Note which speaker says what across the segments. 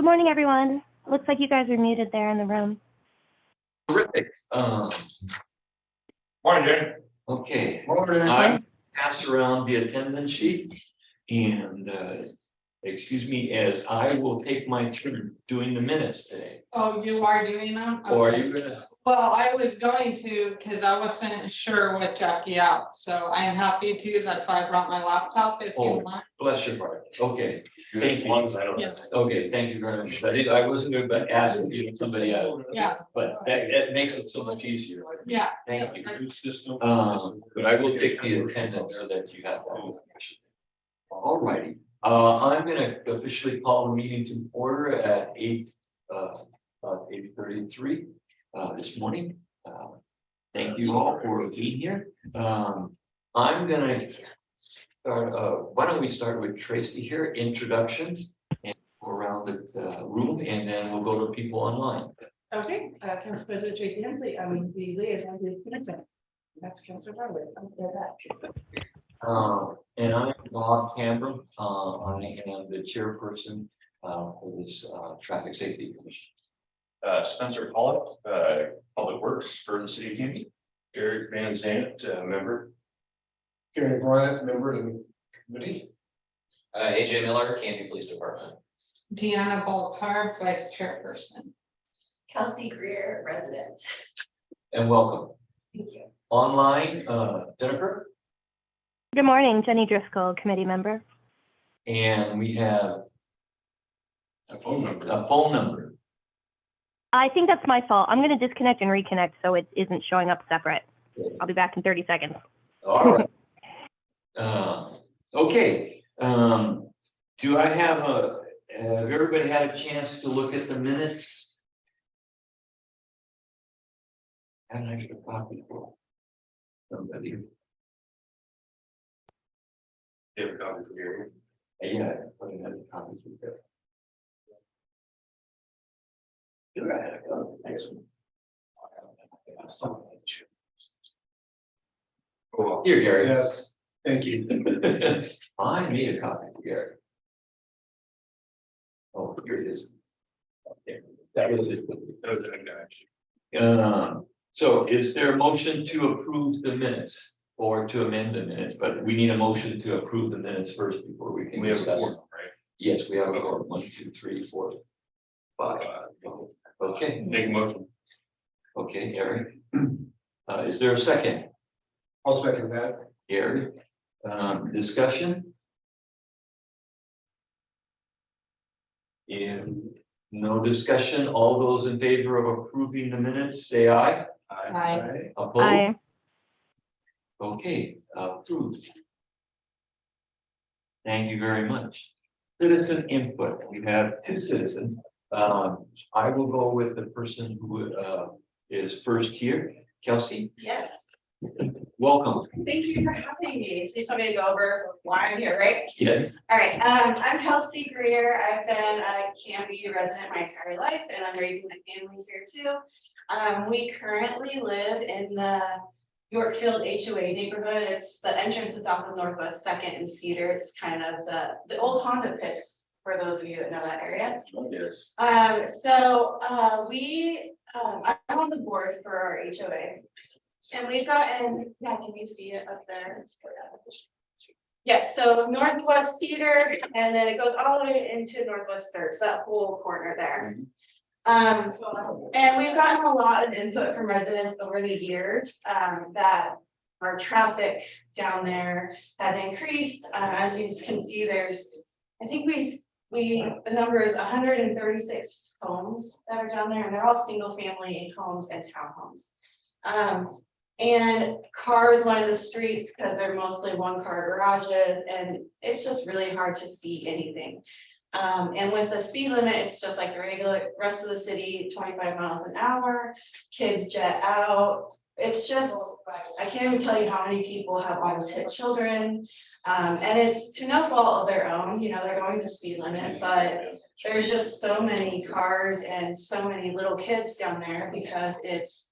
Speaker 1: morning, everyone. Looks like you guys are muted there in the room.
Speaker 2: Terrific.
Speaker 3: Morning, Jen.
Speaker 2: Okay,
Speaker 3: Morning.
Speaker 2: I passed around the attendance sheet and, excuse me, as I will take my turn doing the minutes today.
Speaker 4: Oh, you are doing them?
Speaker 2: Or are
Speaker 4: Okay.
Speaker 2: you gonna?
Speaker 4: Well, I was going to, because I wasn't sure what Jackie out, so I am happy to, that's why I brought my laptop if you
Speaker 2: Oh.
Speaker 4: want.
Speaker 2: Bless your heart. Okay,
Speaker 3: As long as I don't.
Speaker 4: Yeah.
Speaker 2: okay, thank you very much. I wasn't going to ask you somebody else,
Speaker 4: Yeah,
Speaker 2: but that makes it so much easier.
Speaker 4: yeah.
Speaker 2: Thank you.
Speaker 3: System.
Speaker 2: But I will take the attendance so that you have that. All righty, I'm gonna officially call the meeting to order at 8:33 this morning. Thank you all for being here. I'm gonna start, why don't we start with Tracy here, introductions and go around the room, and then we'll go to people online.
Speaker 5: Okay, Council President Tracy Hensley, I'm the liaison to the commission. That's Councilor Barwood.
Speaker 2: And I'm Bob Cameron. I am the chairperson for this traffic safety commission.
Speaker 3: Spencer Pollock, Public Works for the city of Canby. Eric Van Zant, member. Karen Bryant, member of the committee.
Speaker 6: AJ Miller, Canby Police Department.
Speaker 4: Deanna Balcar, vice chairperson.
Speaker 7: Kelsey Greer, resident.
Speaker 2: And welcome.
Speaker 7: Thank you.
Speaker 2: Online, Jennifer,
Speaker 1: Good morning, Jenny Driscoll, committee member.
Speaker 2: and we have
Speaker 3: A phone number.
Speaker 2: a phone number.
Speaker 1: I think that's my fault. I'm going to disconnect and reconnect so it isn't showing up separate. I'll be back in 30 seconds.
Speaker 2: All right. Okay, do I have have everybody had a chance to look at the minutes? Haven't I got a copy for somebody?
Speaker 3: You have a copy for Gary.
Speaker 2: Yeah, I put another copy for that. Sure, I had a copy. Excellent.
Speaker 3: Oh,
Speaker 2: Here, Gary.
Speaker 3: yes, thank you.
Speaker 2: I made a copy for Gary. Oh, here it is. Okay, that was it.
Speaker 3: That was a guy.
Speaker 2: So is there a motion to approve the minutes or to amend the minutes? But we need a motion to approve the minutes first before we can
Speaker 3: We have a
Speaker 2: discuss.
Speaker 3: forum, right?
Speaker 2: Yes, we have a forum. 1, 2, 3, 4, 5. Okay,
Speaker 3: Make a motion.
Speaker 2: okay, Eric. Is there a second?
Speaker 3: I'll second that.
Speaker 2: Gary, discussion? If no discussion, all those in favor of approving the minutes, say aye.
Speaker 4: Aye.
Speaker 2: Opposed?
Speaker 1: Aye.
Speaker 2: Okay, approved. Thank you very much. Citizen input, we have 2 citizens. I will go with the person who is first here, Kelsey,
Speaker 7: Yes,
Speaker 2: welcome.
Speaker 7: thank you for having me. So you just want me to go over why I'm here, right?
Speaker 2: Yes.
Speaker 7: All right, I'm Kelsey Greer. I've been a Canby resident my entire life and I'm raising my family here too. We currently live in the Yorkfield HOA neighborhood. It's the entrance is off of Northwest Second and Cedar. It's kind of the old Honda pits for those of you that know that area.
Speaker 2: Yes.
Speaker 7: I'm on the board for our HOA. And we've gotten, yeah, can you see it up there? Yes, so Northwest Cedar, and then it goes all the way into Northwest Third, so that whole corner there. And we've gotten a lot of input from residents over the years, that our traffic down there has increased. As you can see, I think the number is 136 homes that are down there, and they're all single family homes and townhomes. And cars line the streets because they're mostly 1-car garages, and it's just really hard to see anything. And with the speed limit, it's just like the regular rest of the city, 25 miles an hour, kids jet out. It's just, I can't even tell you how many people have almost hit children. And it's to no fault of their own, you know, they're going the speed limit, but there's just so many cars and so many little kids down there because it's,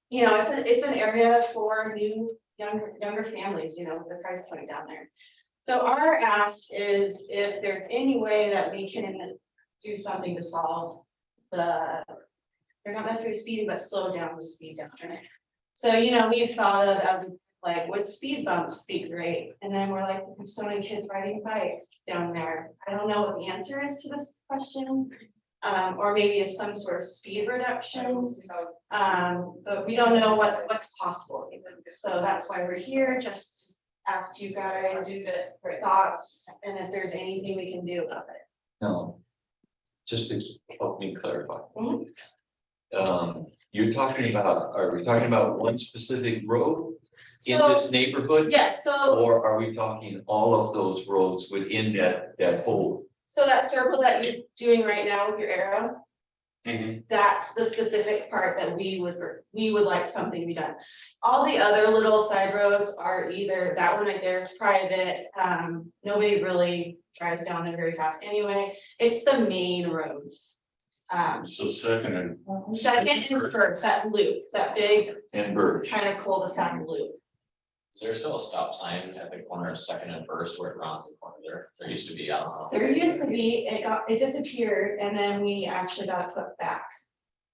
Speaker 7: you know, it's an area for younger families, you know, with the price point down there. So our ask is if there's any way that we can do something to solve they're not necessarily speeding, but slow down the speed down there. So, you know, we've thought of as like, would speed bumps be great? And then we're like, there's so many kids riding bikes down there. I don't know what the answer is to this question. Or maybe it's some sort of speed reduction. But we don't know what's possible. So that's why we're here, just to ask you guys your thoughts and if there's anything we can do about it.
Speaker 2: No. Just to help me clarify.
Speaker 7: Mhm.
Speaker 2: You're talking about, are we talking about one specific road in
Speaker 7: So,
Speaker 2: this neighborhood?
Speaker 7: yes, so
Speaker 2: Or are we talking all of those roads within that whole?
Speaker 7: So that circle that you're doing right now with your arrow, that's the specific part that we would like something to be done. All the other little side roads are either, that one right there is private, nobody really drives down there very fast anyway. It's the main roads.
Speaker 3: So second and.
Speaker 7: Second and first, that loop, that big
Speaker 2: And Birch.
Speaker 7: kind of cul-de-sac loop.
Speaker 6: Is there still a stop sign at the corner of Second and First where it rounds the corner there? There used to be, I don't know.
Speaker 7: There used to be, it disappeared and then we actually got it put back.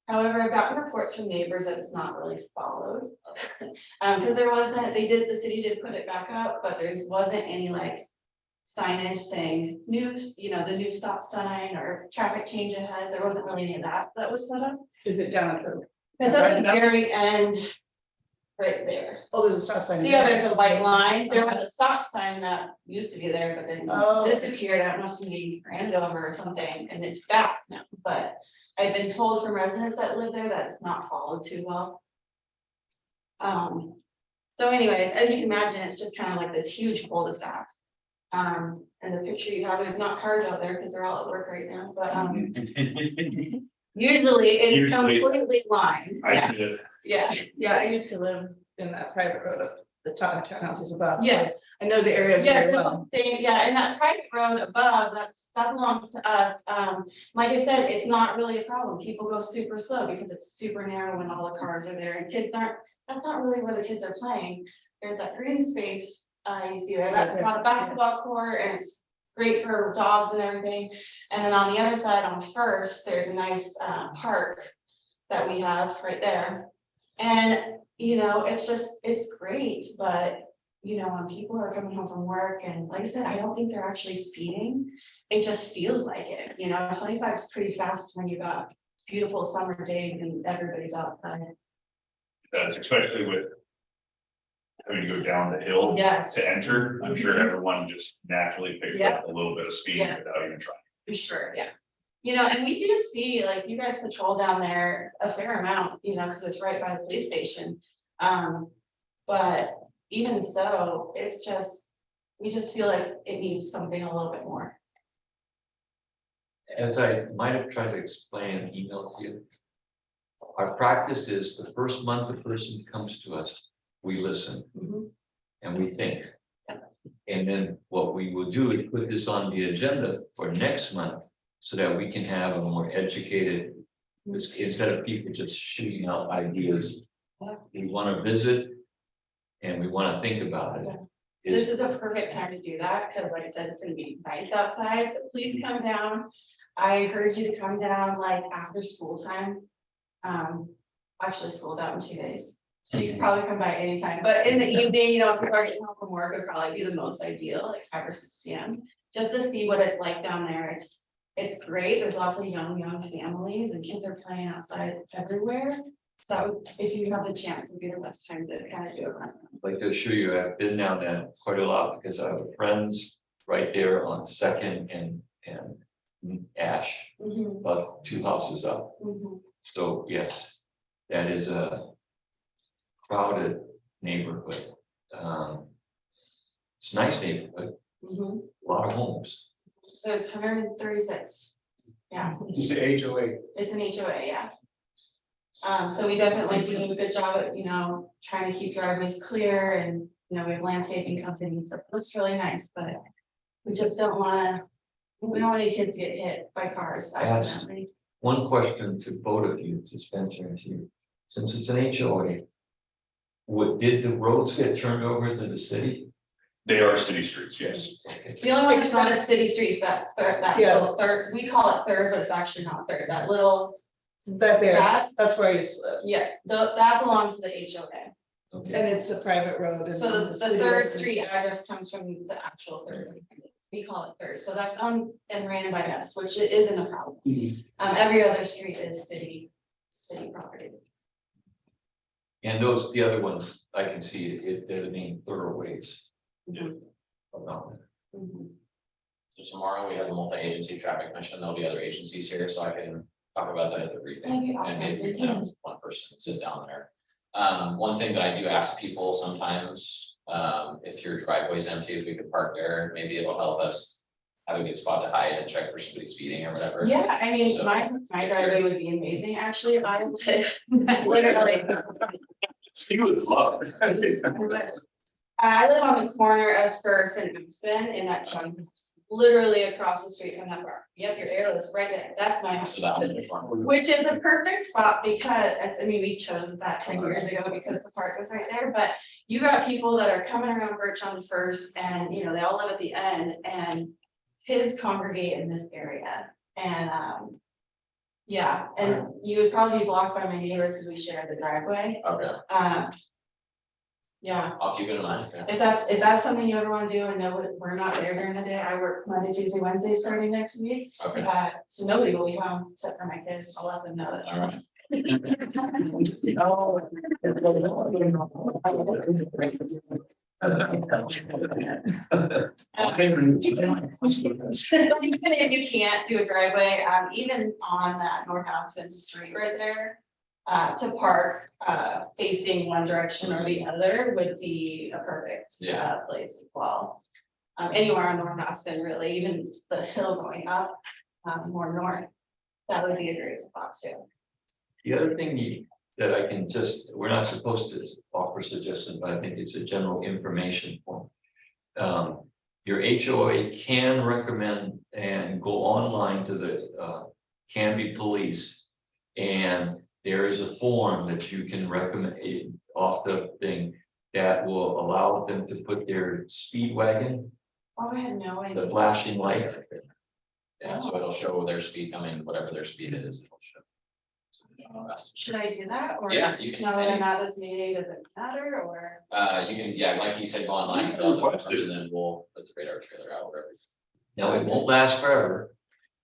Speaker 7: However, I've gotten reports from neighbors that it's not really followed. Because the city did put it back up, but there wasn't any like signage saying the new stop sign or traffic change ahead. There wasn't really any of that was put up.
Speaker 5: Is it down at the,
Speaker 7: It's at
Speaker 5: Right
Speaker 7: the
Speaker 5: now?
Speaker 7: very end, right there.
Speaker 5: oh, there's a stop sign.
Speaker 7: See how there's a white line? There was a stop sign that used to be there, but then
Speaker 5: Oh.
Speaker 7: disappeared. I don't know, somebody ran it over or something, and it's back now. But I've been told from residents that live there that it's not followed too well. So anyways, as you can imagine, it's just kind of like this huge cul-de-sac. And the picture you have, there's not cars out there because they're all at work right now, but usually it's
Speaker 3: Usually.
Speaker 7: completely lined. Yeah,
Speaker 3: did.
Speaker 7: yeah,
Speaker 5: Yeah, I used to live in that private road up the top townhouses above. so
Speaker 7: yes.
Speaker 5: I know the area
Speaker 7: Yeah,
Speaker 5: very
Speaker 7: there's
Speaker 5: well.
Speaker 7: something, yeah, and that private road above, that belongs to us. Like I said, it's not really a problem. People go super slow because it's super narrow when all the cars are there and that's not really where the kids are playing. There's that green space, you see there, that's got a basketball court and it's great for dogs and everything. And then on the other side on First, there's a nice park that we have right there. And, it's great, but when people are coming home from work and like I said, I don't think they're actually speeding. It just feels like it, 25 is pretty fast when you got beautiful summer days and everybody's outside.
Speaker 3: That's especially with having to go down the hill
Speaker 7: Yes,
Speaker 3: to enter. I'm sure everyone just naturally picks up a little bit of speed
Speaker 7: Yeah.
Speaker 3: without even trying.
Speaker 7: for sure, yeah. And we do see, like, you guys patrol down there a fair amount, because it's right by the police station. But even so, we just feel like it needs something a little bit more.
Speaker 2: As I might have tried to explain in email to you. Our practice is the first month the person comes to us, we listen and we think. And then what we will do is put this on the agenda for next month so that we can have a more educated, instead of people just shooting out ideas. We want to visit and we want to think about it.
Speaker 7: This is a perfect time to do that, because like I said, it's gonna be nice outside, but please come down. I encourage you to come down like after school time. Actually, school's out in 2 days, so you can probably come by anytime, but in the evening, if you're getting home from work, it'd probably be the most ideal, like 5 or 6 p.m. Just to see what it's like down there. It's great. There's lots of young families and kids are playing outside everywhere. So if you have the chance, it'd be the best time to kind of do it.
Speaker 2: I'd like to assure you, I've been down there quite a lot because I have friends right there on Second and Ash,
Speaker 7: Mhm,
Speaker 2: about 2 houses up.
Speaker 7: mhm.
Speaker 2: So yes, that is a crowded neighborhood. It's a nice neighborhood,
Speaker 7: Mhm.
Speaker 2: a lot of homes.
Speaker 7: There's 136. Yeah,
Speaker 3: You say HOA.
Speaker 7: it's an HOA, yeah. So we definitely do a good job at, trying to keep driveways clear and, we have landscaping companies, so it looks really nice, but we just don't wanna, we don't want any kids to get hit by cars.
Speaker 2: Yes.
Speaker 7: Definitely.
Speaker 2: One question to both of you, to Spencer and to you, since it's an HOA. Did the roads get turned over to the city?
Speaker 3: They are city streets, yes.
Speaker 7: The only one that's not a city street is that
Speaker 5: Yeah.
Speaker 7: little third, we call it third, but it's actually not third, that little,
Speaker 5: That there,
Speaker 7: that,
Speaker 5: that's where I used to live,
Speaker 7: yes, that belongs to the HOA.
Speaker 2: Okay,
Speaker 5: and it's a private road. and
Speaker 7: So the
Speaker 5: city
Speaker 7: third
Speaker 5: doesn't-
Speaker 7: street address comes from the actual third. We call it third, so that's owned and ran by us, which it isn't a problem. Every other street is city property.
Speaker 2: and those, the other ones, I can see they're the main thoroughways.
Speaker 7: Mhm.
Speaker 2: around there.
Speaker 7: Mhm.
Speaker 6: So tomorrow we have a multi-agency traffic mission. There'll be other agencies here, so I can talk about that at the briefing.
Speaker 7: Okay, awesome.
Speaker 6: And maybe,
Speaker 7: Thank
Speaker 6: you know,
Speaker 7: you.
Speaker 6: one person sit down there. One thing that I do ask people sometimes, if your driveway's empty, if we could park there, maybe it'll help us have a good spot to hide and check for somebody speeding or whatever.
Speaker 7: Yeah, I mean,
Speaker 6: So,
Speaker 7: my driveway would be amazing, actually, I live literally.
Speaker 3: He would love it.
Speaker 7: I live on the corner of First and Aspen in that town, literally across the street from that bar. Yep, your arrow is right there. That's my house.
Speaker 6: So that one is one.
Speaker 7: Which is a perfect spot because, I mean, we chose that 10 years ago because the park was right there, but you got people that are coming around Birch on First and, you know, they all live at the end and kids congregate in this area and, yeah, and you would probably be blocked by my neighbors because we share the driveway.
Speaker 6: Okay,
Speaker 7: Yeah,
Speaker 6: I'll keep it in mind. Yeah.
Speaker 7: if that's something you ever want to do and know we're not there during the day, I work Monday, Tuesday, Wednesday starting next week.
Speaker 6: Okay,
Speaker 7: So nobody will be home except for my kids. I'll let them know that.
Speaker 6: all right.
Speaker 7: Even if you can't do a driveway, even on that North Aspen Street right there. To park, facing one direction or the other would be a perfect,
Speaker 6: Yeah.
Speaker 7: place as well. Anywhere on North Aspen, really, even the hill going up, more north, that would be a great spot too.
Speaker 2: The other thing that I can just, we're not supposed to offer suggestions, but I think it's a general information form. Your HOA can recommend and go online to the Canby Police. And there is a form that you can recommend off the thing that will allow them to put their speed wagon,
Speaker 7: Oh, I had no idea.
Speaker 2: the flashing light.
Speaker 6: Yeah, so it'll show their speed coming, whatever their speed is. It'll show.
Speaker 7: Should I do that or?
Speaker 6: Yeah, you can.
Speaker 7: Now that I'm at this meeting, does it matter or?
Speaker 6: You can, yeah, like he said, go online, fill out the form, and then we'll put the radar trailer out wherever.
Speaker 2: Now, it won't last forever.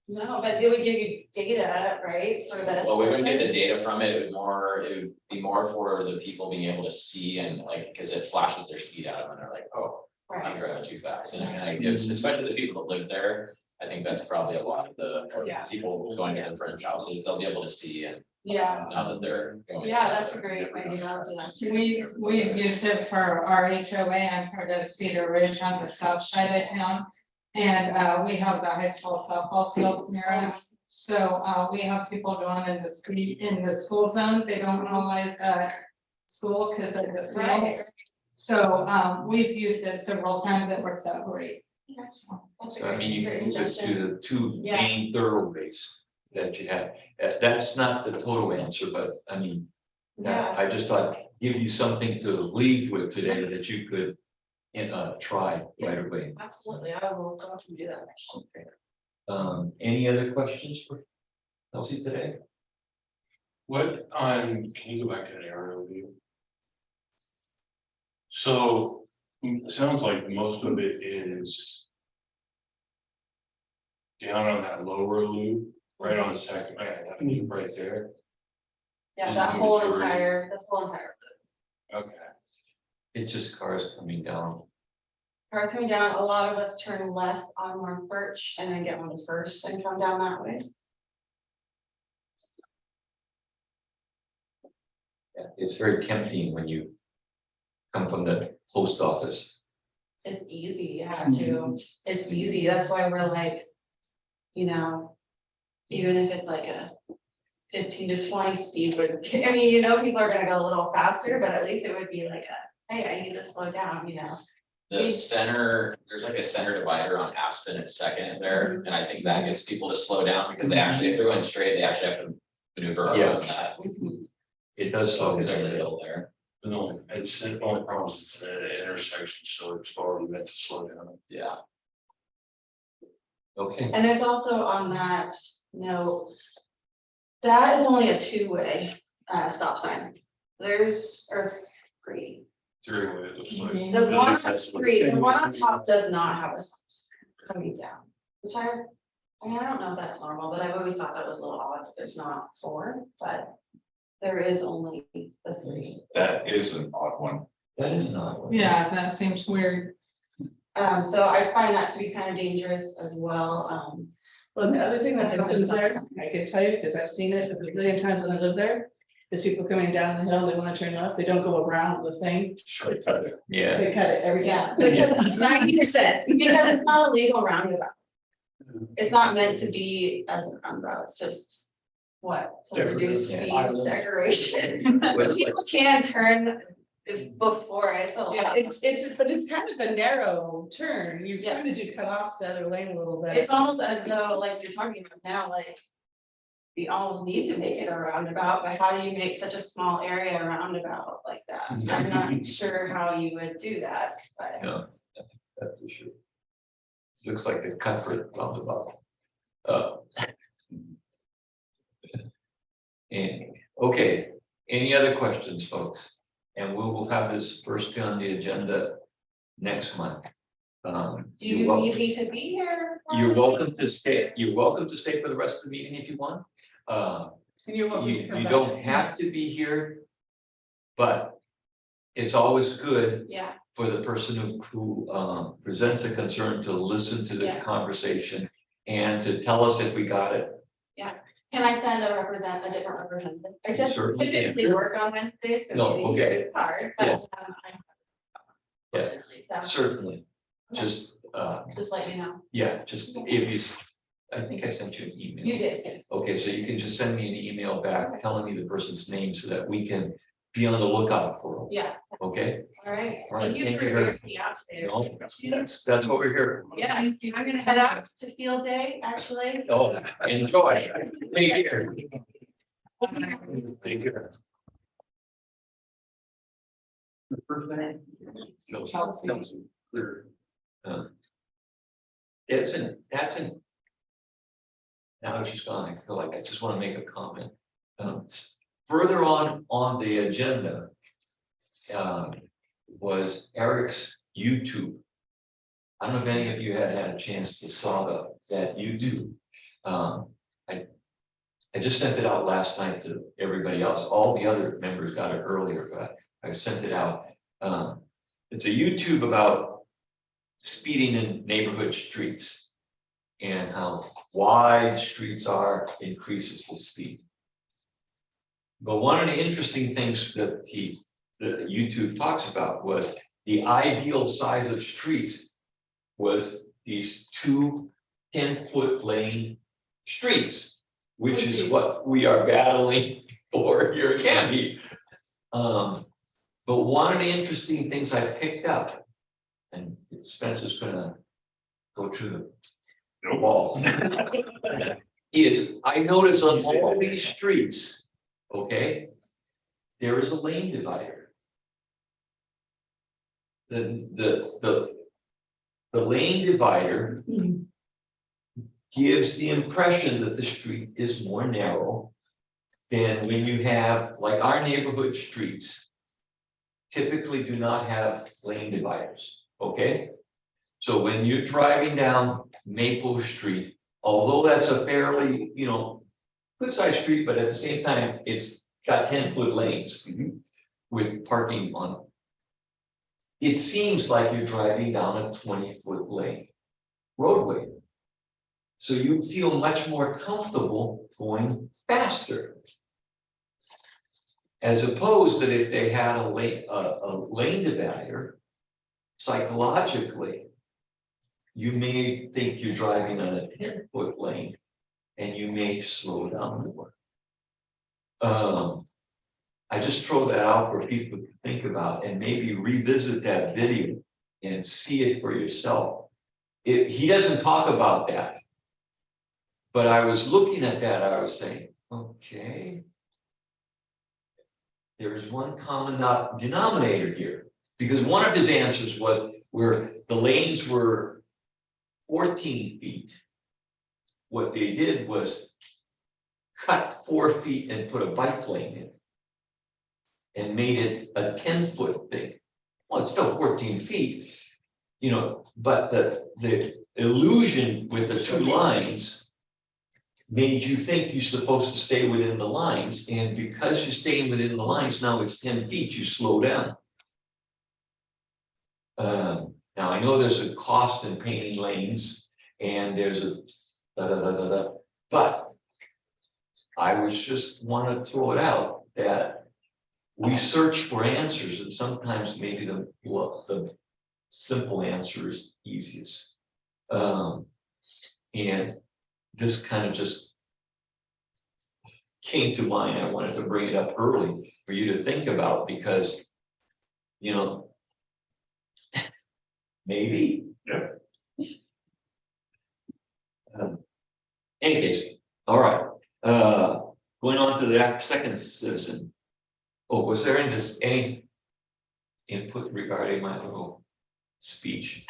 Speaker 7: No, but it would give you data, right, for this.
Speaker 6: Well, we wouldn't get the data from it, it would be more for the people being able to see and like, because it flashes their speed at them and they're like, oh, I'm
Speaker 7: Right,
Speaker 6: driving too fast. And it gives, especially the people that live there, I think that's probably a lot of the or
Speaker 7: Yeah.
Speaker 6: people going to their friends' houses, they'll be able to see and
Speaker 7: yeah,
Speaker 6: now that they're going.
Speaker 7: yeah, that's a great idea, I'll do that too.
Speaker 4: We've used it for our HOA. I'm part of Cedar Ridge on the south side of town. And we have the high school softball fields near us. So we have people going in the street in the school zone. They don't realize that school because of the
Speaker 7: Right.
Speaker 4: fields. So we've used it several times. It works out great.
Speaker 7: That's a
Speaker 2: So I mean, you
Speaker 7: great
Speaker 2: can move it
Speaker 7: suggestion.
Speaker 2: to the two
Speaker 7: Yeah.
Speaker 2: main thoroughways that you have. That's not the total answer, but I mean,
Speaker 7: Yeah,
Speaker 2: I just thought, give you something to leave with today that you could, try right away.
Speaker 7: absolutely, I will go up and do that.
Speaker 2: Okay. Any other questions for Elsie today?
Speaker 3: What on, can you go back to the aerial view? So, it sounds like most of it is. Down on that lower loop, right on Second, that loop right there,
Speaker 7: Yeah,
Speaker 3: Is
Speaker 7: that
Speaker 3: the
Speaker 7: whole
Speaker 3: majority-
Speaker 7: entire,
Speaker 3: okay.
Speaker 2: It's just cars coming down.
Speaker 7: car coming down, a lot of us turn left on North Birch and then get on the First and come down that way.
Speaker 2: Yeah, it's very tempting when you come from the post office.
Speaker 7: It's easy, yeah, it's easy, that's why we're like. You know, even if it's like a 15 to 20 speed, but I mean, you know, people are gonna go a little faster, but at least it would be like hey, I need to slow down, you know.
Speaker 6: The center, there's like a center divider on Aspen at Second there, and I think that gets people to slow down because they actually, if they're going straight, they actually have to maneuver
Speaker 2: Yeah.
Speaker 6: around that.
Speaker 2: It does slow
Speaker 6: Because there's a
Speaker 2: down.
Speaker 6: hill there.
Speaker 3: No, it's the only problem is it's an intersection, so it's already meant to slow down.
Speaker 6: Yeah.
Speaker 2: Okay,
Speaker 7: And there's also on that note, that is only a two-way stop sign. There's, or three.
Speaker 3: Three-way, it looks like.
Speaker 7: The one on
Speaker 3: That's what-
Speaker 7: three, the one on top does not have a stop sign coming down, which I mean, I don't know if that's normal, but I've always thought that was a little odd that there's not four, but there is only the three.
Speaker 3: That is an odd one.
Speaker 2: that is not.
Speaker 4: Yeah, that seems weird.
Speaker 7: So I find that to be kind of dangerous as well.
Speaker 5: Well, the other thing that
Speaker 7: There's no
Speaker 5: happens
Speaker 7: stop
Speaker 5: there,
Speaker 7: sign.
Speaker 5: I can tell you, because I've seen it a million times when I live there, is people coming down the hill, they wanna turn left, they don't go around the thing,
Speaker 3: Shortcut it.
Speaker 2: Yeah,
Speaker 5: they cut it every
Speaker 7: Yeah,
Speaker 5: time.
Speaker 7: because 90%, because it's not a legal roundabout. It's not meant to be as a roundabout, it's just what, to reduce speed
Speaker 2: Decoration.
Speaker 7: decoration. But people can turn before it's
Speaker 5: Yeah,
Speaker 7: allowed.
Speaker 5: but it's kind of a narrow turn, you
Speaker 7: Yeah.
Speaker 5: kind of do cut off the other lane a little bit.
Speaker 7: It's almost as though, like you're talking about now, like. We almost need to make it a roundabout, but how do you make such a small area a roundabout like that? I'm not sure how you would do that, but.
Speaker 2: yeah, that's for sure. Looks like the cut for it roundabout. And, okay, any other questions, folks? And we will have this first be on the agenda next month.
Speaker 7: Do
Speaker 2: You're
Speaker 7: you
Speaker 2: welcome-
Speaker 7: need me to be here?
Speaker 2: You're welcome to stay, you're welcome to stay for the rest of the meeting if you want.
Speaker 5: And you're welcome to come
Speaker 2: You
Speaker 5: back.
Speaker 2: don't have to be here. But it's always good
Speaker 7: Yeah,
Speaker 2: for the person who presents a concern to listen to the
Speaker 7: Yeah.
Speaker 2: conversation and to tell us if we got it.
Speaker 7: can I send a different representative? I just
Speaker 2: Certainly can.
Speaker 7: typically work on Wednesdays, so
Speaker 2: No,
Speaker 7: maybe here
Speaker 2: okay.
Speaker 7: is hard, but.
Speaker 2: Yes.
Speaker 7: I'm-
Speaker 2: Yes.
Speaker 7: Unfortunately, so
Speaker 2: Certainly, just,
Speaker 7: just let me know.
Speaker 2: yeah, just if you, I think I sent you an email.
Speaker 7: You did, yes.
Speaker 2: Okay, so you can just send me an email back telling me the person's name so that we can be on the lookout for them,
Speaker 7: Yeah,
Speaker 2: okay?
Speaker 7: all right.
Speaker 2: All right,
Speaker 7: Thank you
Speaker 2: thank
Speaker 7: for
Speaker 2: you very-
Speaker 7: hearing me out today.
Speaker 2: No, that's what we're here. for.
Speaker 7: Yeah, I'm gonna head out to field day, actually.
Speaker 2: Oh, enjoy. Be here.
Speaker 3: Thank you.
Speaker 4: Chelsea.
Speaker 3: Clear.
Speaker 2: That's an. Now that she's gone, I feel like I just want to make a comment. Further on the agenda. Was Eric's YouTube. I don't know if any of you had a chance to saw that YouTube. I just sent it out last night to everybody else. All the other members got it earlier, but I sent it out. It's a YouTube about speeding in neighborhood streets and how wide streets are increases the speed. But one of the interesting things that YouTube talks about was the ideal size of streets was these 2 10-foot lane streets, which is what we are battling for here at Canby. But one of the interesting things I picked up, and Spencer's gonna go through the wall, is I notice on all these streets, okay, there is a lane divider. The lane divider gives the impression that the street is more narrow than when you have, like our neighborhood streets typically do not have lane dividers, okay? So when you're driving down Maple Street, although that's a fairly, good sized street, but at the same time, it's got 10-foot lanes with parking on them. It seems like you're driving down a 20-foot lane roadway. So you feel much more comfortable going faster. As opposed that if they had a lane divider, psychologically, you may think you're driving on a 10-foot lane and you may slow down more. I just throw that out for people to think about and maybe revisit that video and see it for yourself. He doesn't talk about that. But I was looking at that, I was saying, okay. there is one common denominator here. Because one of his answers was where the lanes were 14 feet. What they did was cut 4 feet and put a bike lane in. And made it a 10-foot thing. Well, it's still 14 feet, you know, but the illusion with the two lines made you think you're supposed to stay within the lines, and because you're staying within the lines, now it's 10 feet, you slow down. Now, I know there's a cost in painting lanes, and there's a but I was just want to throw it out that we search for answers, and sometimes maybe the simple answer is easiest. And this kind of just came to mind. I wanted to bring it up early for you to think about, because, you know, maybe.
Speaker 3: Yep.
Speaker 2: Anyways, all right. Going on to the second citizen. Oh, was there any input regarding my little speech?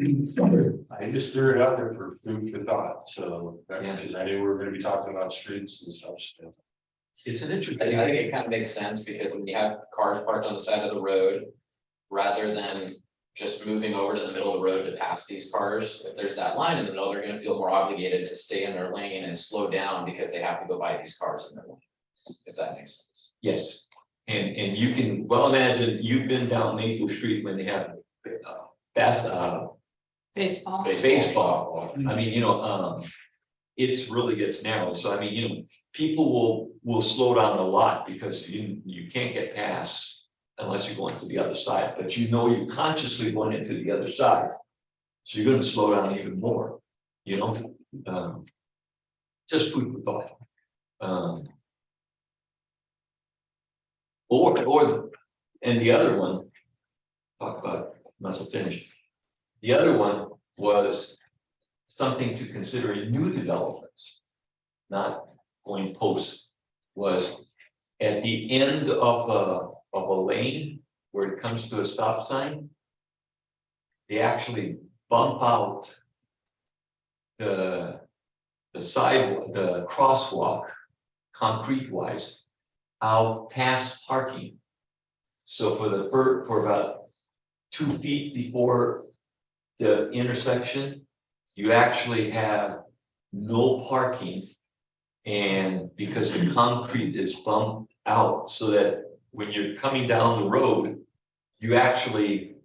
Speaker 3: I just threw it out there for food for thought, so,
Speaker 2: Yeah.
Speaker 3: because I knew we were gonna be talking about streets and stuff.
Speaker 2: It's an
Speaker 6: I
Speaker 2: interesting.
Speaker 6: think it kind of makes sense because when you have cars parked on the side of the road, rather than just moving over to the middle of the road to pass these cars, if there's that line in the middle, they're gonna feel more obligated to stay in their lane and slow down because they have to go by these cars in their lane. If that makes sense.
Speaker 2: Yes, and you can well imagine, you've been down Maple Street when they have
Speaker 4: Baseball.
Speaker 2: baseball. I mean, you know, it's really gets narrow. So I mean, you know, people will slow down a lot because you can't get past unless you're going to the other side. But you know, you consciously going into the other side, so you're going to slow down even more. You know, just food for thought. And the other one, talk about, must have finished. The other one was something to consider in new developments, not going post, was at the end of a lane where it comes to a stop sign, they actually bump out the sidewalk, the crosswalk, concrete wise, out past parking. So for about 2 feet before the intersection, you actually have no parking. And because the concrete is bumped out, so that when you're coming down the road, you actually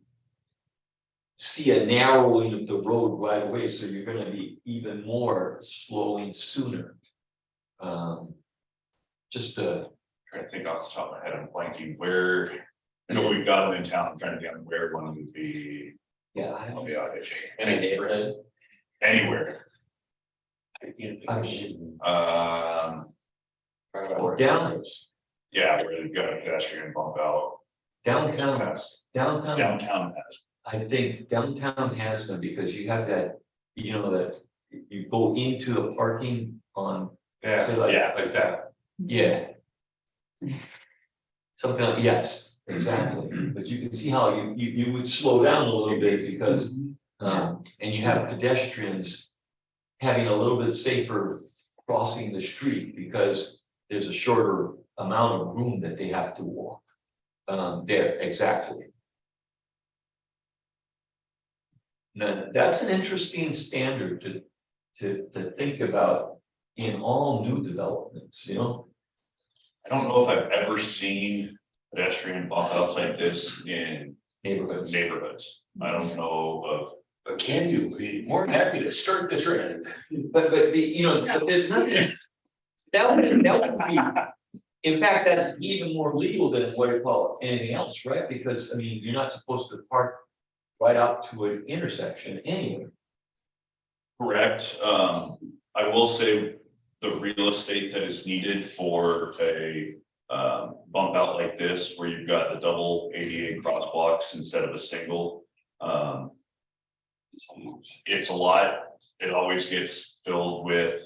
Speaker 2: see a narrowing of the road right away, so you're gonna be even more slowing sooner. Just
Speaker 3: Trying to think off the top of my head, I'm blanking where, I know we've got them in town, I'm trying to get them where one would be.
Speaker 2: yeah, I
Speaker 3: I'll
Speaker 2: don't,
Speaker 3: be honest.
Speaker 6: In a neighborhood.
Speaker 3: Anywhere.
Speaker 2: I mean, down,
Speaker 3: Yeah, where they've got a pedestrian bump out.
Speaker 2: downtown
Speaker 3: Downtown has.
Speaker 2: I think downtown has them, because you have that, you know, that you go into the parking on, So like-
Speaker 3: Like that.
Speaker 2: yeah. Something like, yes, exactly, but you can see how you would slow down a little bit because, and you have pedestrians having a little bit safer crossing the street because there's a shorter amount of room that they have to walk. There, exactly. Now, that's an interesting standard to think about in all new developments, you know?
Speaker 3: I don't know if I've ever seen pedestrian bump outs like this in
Speaker 2: Neighborhoods.
Speaker 3: neighborhoods. I don't know of. But can you be more than happy to start the trend?
Speaker 2: But you know, but there's nothing. That would be, in fact, that's even more legal than what you call anything else, right? Because, I mean, you're not supposed to park right up to an intersection anyway.
Speaker 3: Correct. I will say the real estate that is needed for a bump out like this, where you've got the double ADA crosswalks instead of a single. It's a lot. It always gets filled with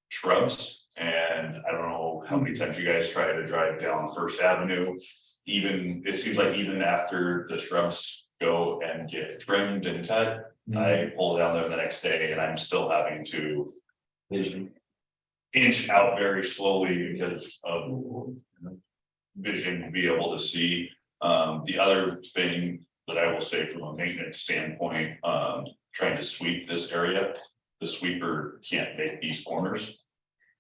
Speaker 3: shrubs And I don't know how many times you guys try to drive down First Avenue. Even, it seems like even after the shrubs go and get trimmed and cut, I pull down there the next day and I'm still having to inch out very slowly because of vision to be able to see. The other thing that I will say from a maintenance standpoint, trying to sweep this area, the sweeper can't make these corners.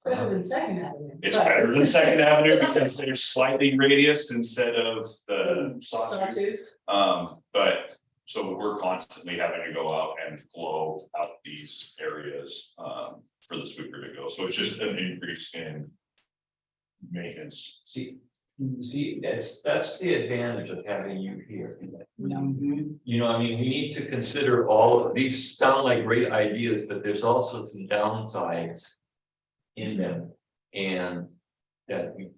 Speaker 5: Better than Second Avenue.
Speaker 3: It's
Speaker 5: but-
Speaker 3: better than Second Avenue because they're slightly radiused instead of the sawtooth.
Speaker 5: Sawtooth.
Speaker 3: But so we're constantly having to go out and blow out these areas for the sweeper to go. So it's just an increase in maintenance.
Speaker 2: See, that's the advantage of having you here. You know, I mean, we need to consider all of these sound like great ideas, but there's also some downsides in them. And that we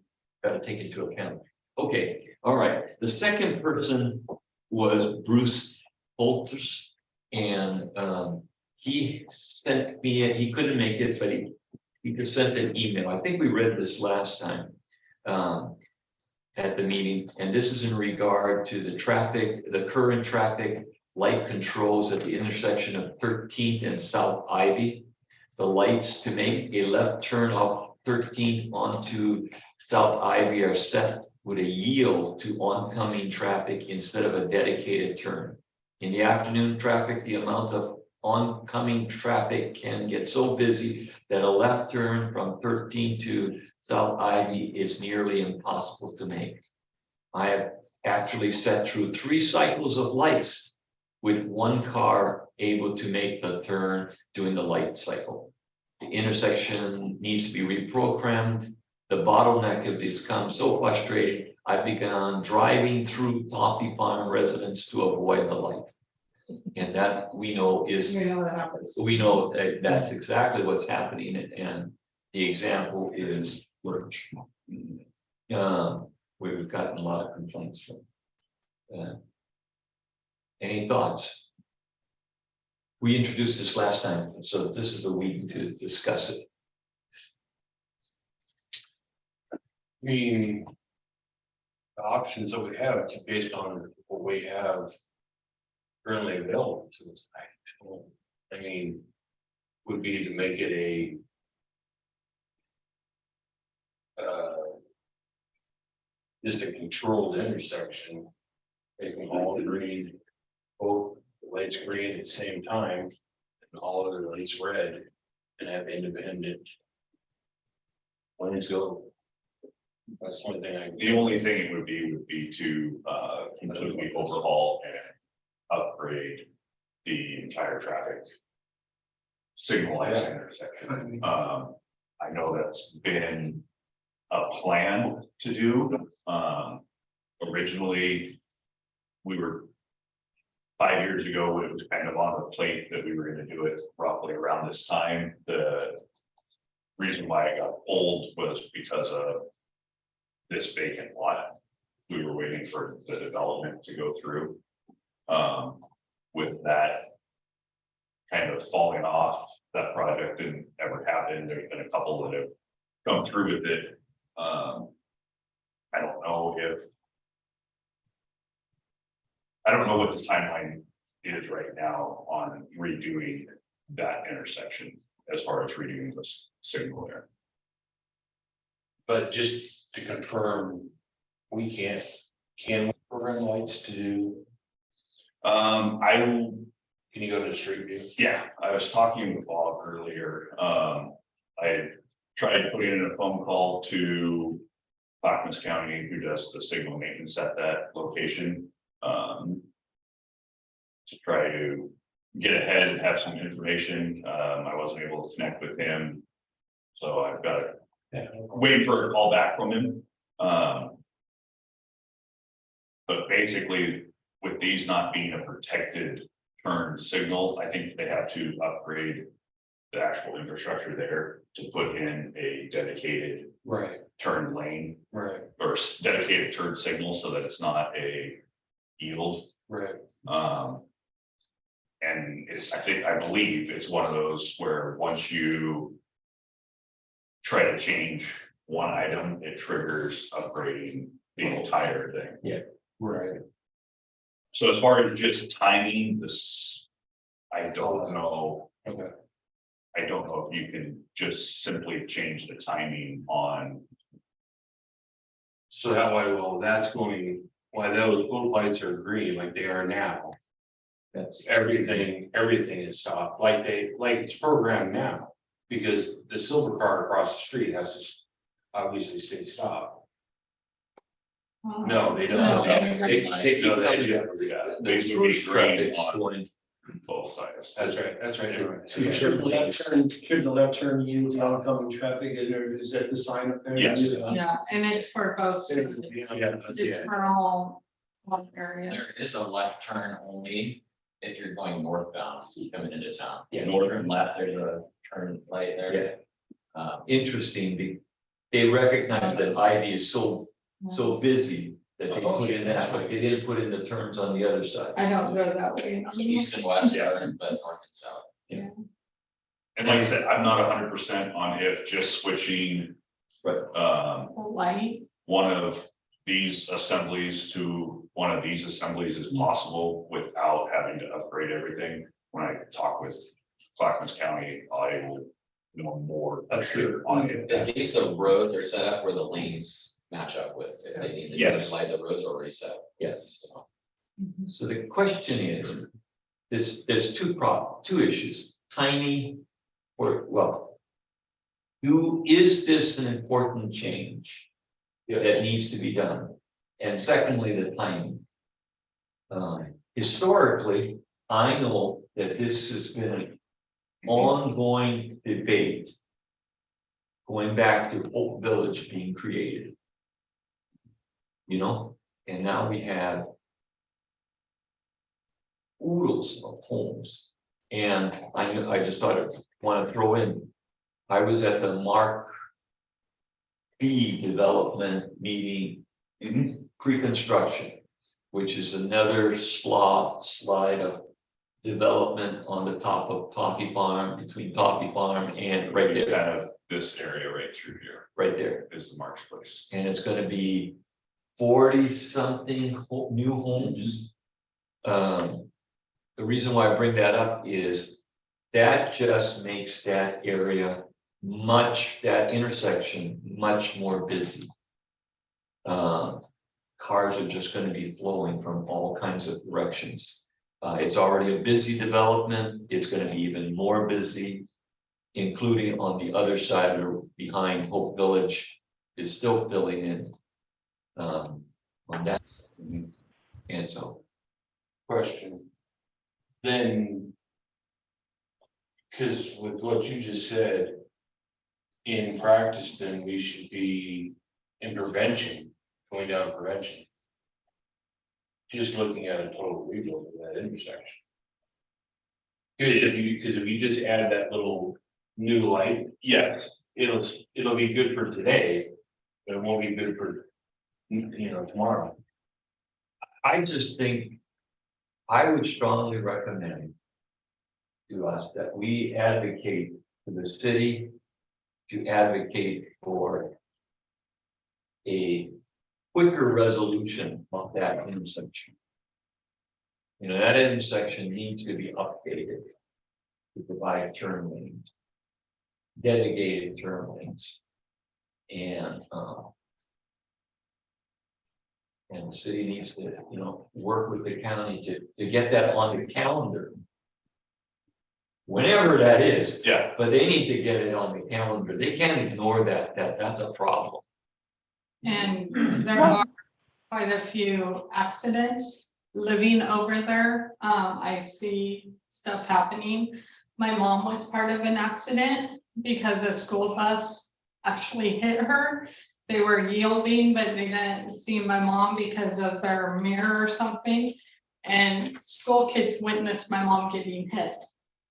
Speaker 2: gotta take into account. Okay, all right. The second person was Bruce Holters. And he sent me, he couldn't make it, but he could send an email. I think we read this last time. At the meeting, and this is in regard to the traffic, the current traffic light controls at the intersection of 13th and South Ivy. The lights to make a left turn off 13th onto South Ivy are set with a yield to oncoming traffic instead of a dedicated turn. In the afternoon traffic, the amount of oncoming traffic can get so busy that a left turn from 13 to South Ivy is nearly impossible to make. I have actually sat through 3 cycles of lights with one car able to make the turn during the light cycle. The intersection needs to be reprogrammed. The bottleneck has become so frustrating, I've begun driving through Toffee Farm residents to avoid the light. And that we know is,
Speaker 5: You know what happens.
Speaker 2: we know that that's exactly what's happening, and the example is Lurch. Where we've gotten a lot of complaints from. Any thoughts? We introduced this last time, so this is the week to discuss it.
Speaker 8: I mean, the options that we have is based on what we have currently available to us. I mean, would be to make it a just a controlled intersection, making all the green, both the lights green at the same time, and all other lights red, and have independent lanes go. That's one thing I.
Speaker 3: The only thing it would be to completely overhaul and upgrade the entire traffic signalized intersection. I know that's been a plan to do. Originally, we were 5 years ago, it was kind of on the plate that we were gonna do it roughly around this time. The reason why it got pulled was because of this vacant lot. We were waiting for the development to go through. With that kind of falling off, that project didn't ever happen. There's been a couple that have come through with it. I don't know what the timeline is right now on redoing that intersection as far as redoing this signal there.
Speaker 8: But just to confirm, can we program lights to do,
Speaker 3: I will,
Speaker 8: can you go to the street view?
Speaker 3: yeah, I was talking with Bob earlier. I tried putting in a phone call to Clackamas County, who does the signal maintenance at that location. To try to get ahead and have some information. I wasn't able to connect with him. So I've got to wait for a call back from him. But basically, with these not being a protected turn signal, I think they have to upgrade the actual infrastructure there to put in a dedicated
Speaker 8: Right,
Speaker 3: turn lane
Speaker 8: right,
Speaker 3: or dedicated turn signal so that it's not a yield.
Speaker 8: right.
Speaker 3: And I believe it's one of those where once you try to change one item, it triggers upgrading the entire thing.
Speaker 8: Right.
Speaker 3: So as far as just timing this, I don't know.
Speaker 8: Okay.
Speaker 3: I don't know if you can just simply change the timing on,
Speaker 8: So that way, well, that's going, why those lights are green like they are now.
Speaker 2: That's
Speaker 8: Everything is stopped, like it's programmed now. Because the silver car across the street has to obviously stay stopped. No, they don't.
Speaker 4: No,
Speaker 2: They keep
Speaker 8: No, they
Speaker 2: coming.
Speaker 8: do.
Speaker 3: yeah,
Speaker 2: The
Speaker 3: they would be
Speaker 2: cruise
Speaker 3: green
Speaker 2: traffic's
Speaker 3: on
Speaker 2: going,
Speaker 3: both sides.
Speaker 8: That's right. You're right.
Speaker 9: So should the left turn yield the oncoming traffic, and there, is that the sign up there?
Speaker 3: Yes.
Speaker 4: Yeah, and it's for both sides.
Speaker 8: Yeah.
Speaker 4: Internal one area.
Speaker 6: There is a left turn only if you're going northbound coming into town.
Speaker 2: Yeah.
Speaker 6: North and left, there's a turn light there.
Speaker 2: interesting, they recognize that Ivy is so busy that they put in that, but they didn't put in the turns on the other side.
Speaker 4: I don't go that way.
Speaker 6: East and west, but north and south.
Speaker 3: And like I said, I'm not 100% on if just switching,
Speaker 2: Right.
Speaker 4: The light,
Speaker 3: one of these assemblies to one of these assemblies is possible without having to upgrade everything. When I talk with Clackamas County, I will know more.
Speaker 8: That's good.
Speaker 3: On it.
Speaker 6: At least the roads are set up where the lanes match up with, if they need to
Speaker 3: Yes.
Speaker 6: change light, the roads are already set.
Speaker 2: Yes.
Speaker 6: So,
Speaker 2: So the question is, there's two issues, tiny, is this an important change that needs to be done? And secondly, the timing. Historically, I know that this has been an ongoing debate going back to Hope Village being created. You know, and now we have oodles of homes. And I just thought I want to throw in, I was at the Mark B development meeting, pre-construction, which is another slide of development on the top of Toffee Farm, between Toffee Farm and right there,
Speaker 3: Kind of this area right through here
Speaker 2: right there.
Speaker 3: is the Mark's place.
Speaker 2: And it's gonna be 40-something new homes. The reason why I bring that up is that just makes that area that intersection much more busy. Cars are just gonna be flowing from all kinds of directions. It's already a busy development, it's gonna be even more busy, including on the other side or behind Hope Village is still filling in. On that, and so,
Speaker 8: Question. Then. Cause with what you just said. In practice, then we should be in prevention, going down prevention. Just looking at a total rebuild of that intersection. Cause if you just add that little new light, yes, it'll be good for today. But it won't be good for, tomorrow.
Speaker 2: I just think I would strongly recommend to us that we advocate for the city to advocate for a quicker resolution of that intersection. You know, that intersection needs to be updated to provide turn lanes, dedicated turn lanes. And the city needs to, work with the county to get that on the calendar. Whenever that is,
Speaker 3: Yeah,
Speaker 2: but they need to get it on the calendar. They can't ignore that's a problem.
Speaker 4: and there are quite a few accidents living over there. I see stuff happening. My mom was part of an accident because a school bus actually hit her. They were yielding, but they didn't see my mom because of their mirror or something. And school kids witnessed my mom getting hit.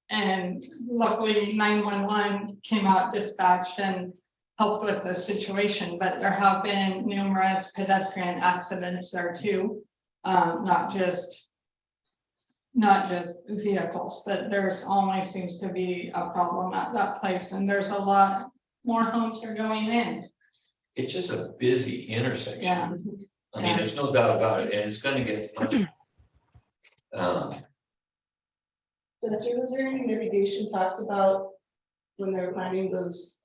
Speaker 4: And luckily 911 came out dispatched and helped with the situation, but there have been numerous pedestrian accidents there too. Not just vehicles, but there's always seems to be a problem at that place, and there's a lot more homes are going in.
Speaker 2: It's just a busy intersection.
Speaker 4: Yeah.
Speaker 2: I mean, there's no doubt about it, and it's gonna get much.
Speaker 5: Spencer, was there any mitigation talked about when they're planning those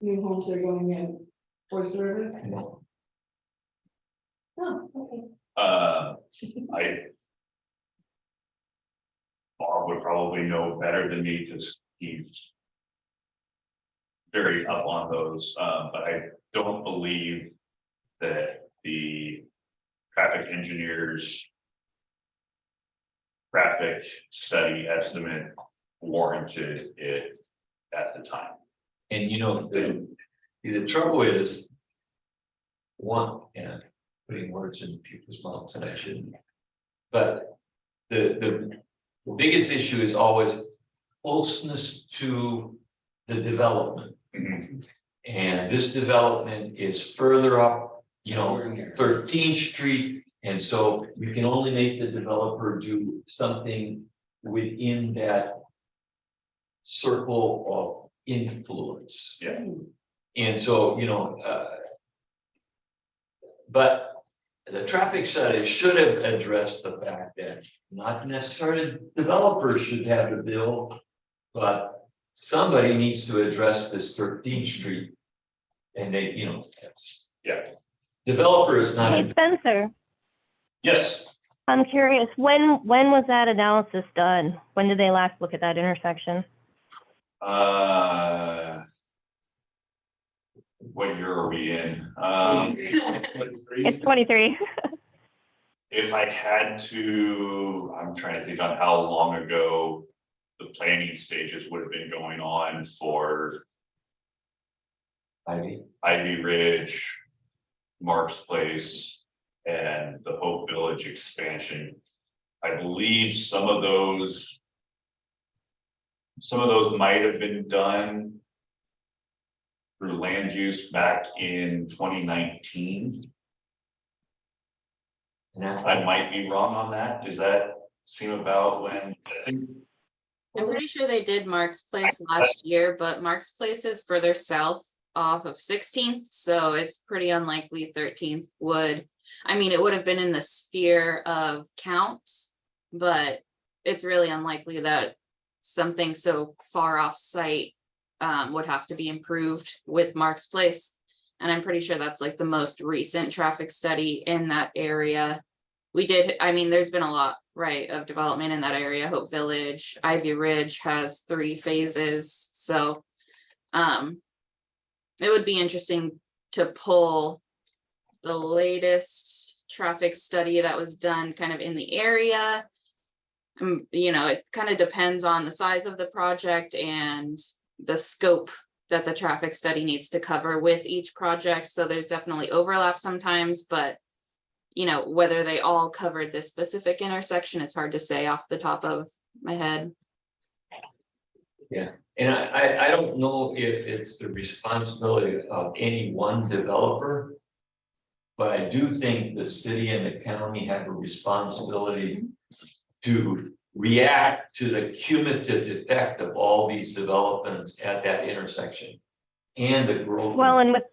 Speaker 5: new homes that are going in towards the river? Oh, okay.
Speaker 3: Bob would probably know better than me because he's very up on those, but I don't believe that the traffic engineers traffic study estimate warranted it at the time.
Speaker 2: And you know, the trouble is. One, and putting words in people's mouths and I shouldn't. But the biggest issue is always closeness to the development. And this development is further up, you know, 13th Street. And so you can only make the developer do something within that circle of influence.
Speaker 3: Yeah.
Speaker 2: And so, you know, but the traffic study should have addressed the fact that not necessarily developers should have the bill, but somebody needs to address this 13th Street. And they, you know, that's,
Speaker 3: Yeah.
Speaker 2: developer is not.
Speaker 1: Hey, Spencer,
Speaker 3: Yes,
Speaker 1: I'm curious, when was that analysis done? When did they last look at that intersection?
Speaker 3: what year are we in?
Speaker 1: It's 23.
Speaker 3: If I had to, I'm trying to think on how long ago the planning stages would have been going on for Ivy Ridge, Mark's Place, and the Hope Village expansion. I believe some of those might have been done through land use back in 2019. I might be wrong on that. Does that seem about when? I think
Speaker 10: I'm pretty sure they did Mark's Place last year, but Mark's Place is further south off of 16th, so it's pretty unlikely 13th would. I mean, it would have been in the sphere of counts, but it's really unlikely that something so far off site would have to be improved with Mark's Place. And I'm pretty sure that's like the most recent traffic study in that area. We did, I mean, there's been a lot, right, of development in that area. Hope Village, Ivy Ridge has 3 phases. So it would be interesting to pull the latest traffic study that was done kind of in the area. You know, it kind of depends on the size of the project and the scope that the traffic study needs to cover with each project. So there's definitely overlap sometimes, but you know, whether they all covered this specific intersection, it's hard to say off the top of my head.
Speaker 2: Yeah, and I don't know if it's the responsibility of any one developer. But I do think the city and the county have a responsibility to react to the cumulative effect of all these developments at that intersection. And the growth.
Speaker 1: Well, and with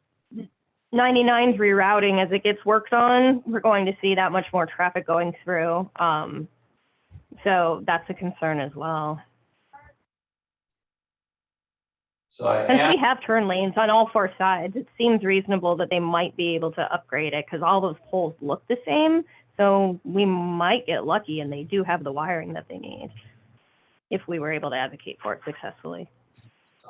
Speaker 1: 99's rerouting, as it gets worked on, we're going to see that much more traffic going through. So that's a concern as well.
Speaker 2: So I
Speaker 1: Since
Speaker 2: asked,
Speaker 1: we have turn lanes on all 4 sides, it seems reasonable that they might be able to upgrade it because all those poles look the same. So we might get lucky and they do have the wiring that they need if we were able to advocate for it successfully.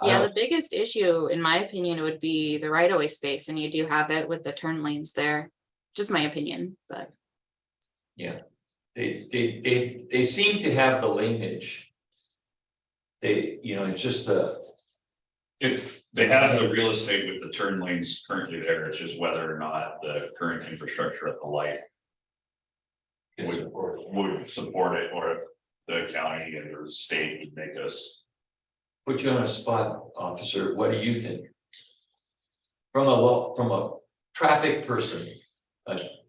Speaker 10: Yeah, the biggest issue, in my opinion, would be the right-of-way space, and you do have it with the turn lanes there. Just my opinion, but
Speaker 2: yeah, they seem to have the linkage. They, you know, it's just the.
Speaker 3: if they have the real estate with the turn lanes currently there, it's just whether or not the current infrastructure at the light would support it, or if the county and the state would make us.
Speaker 2: Put you on a spot, officer. What do you think? From a traffic person.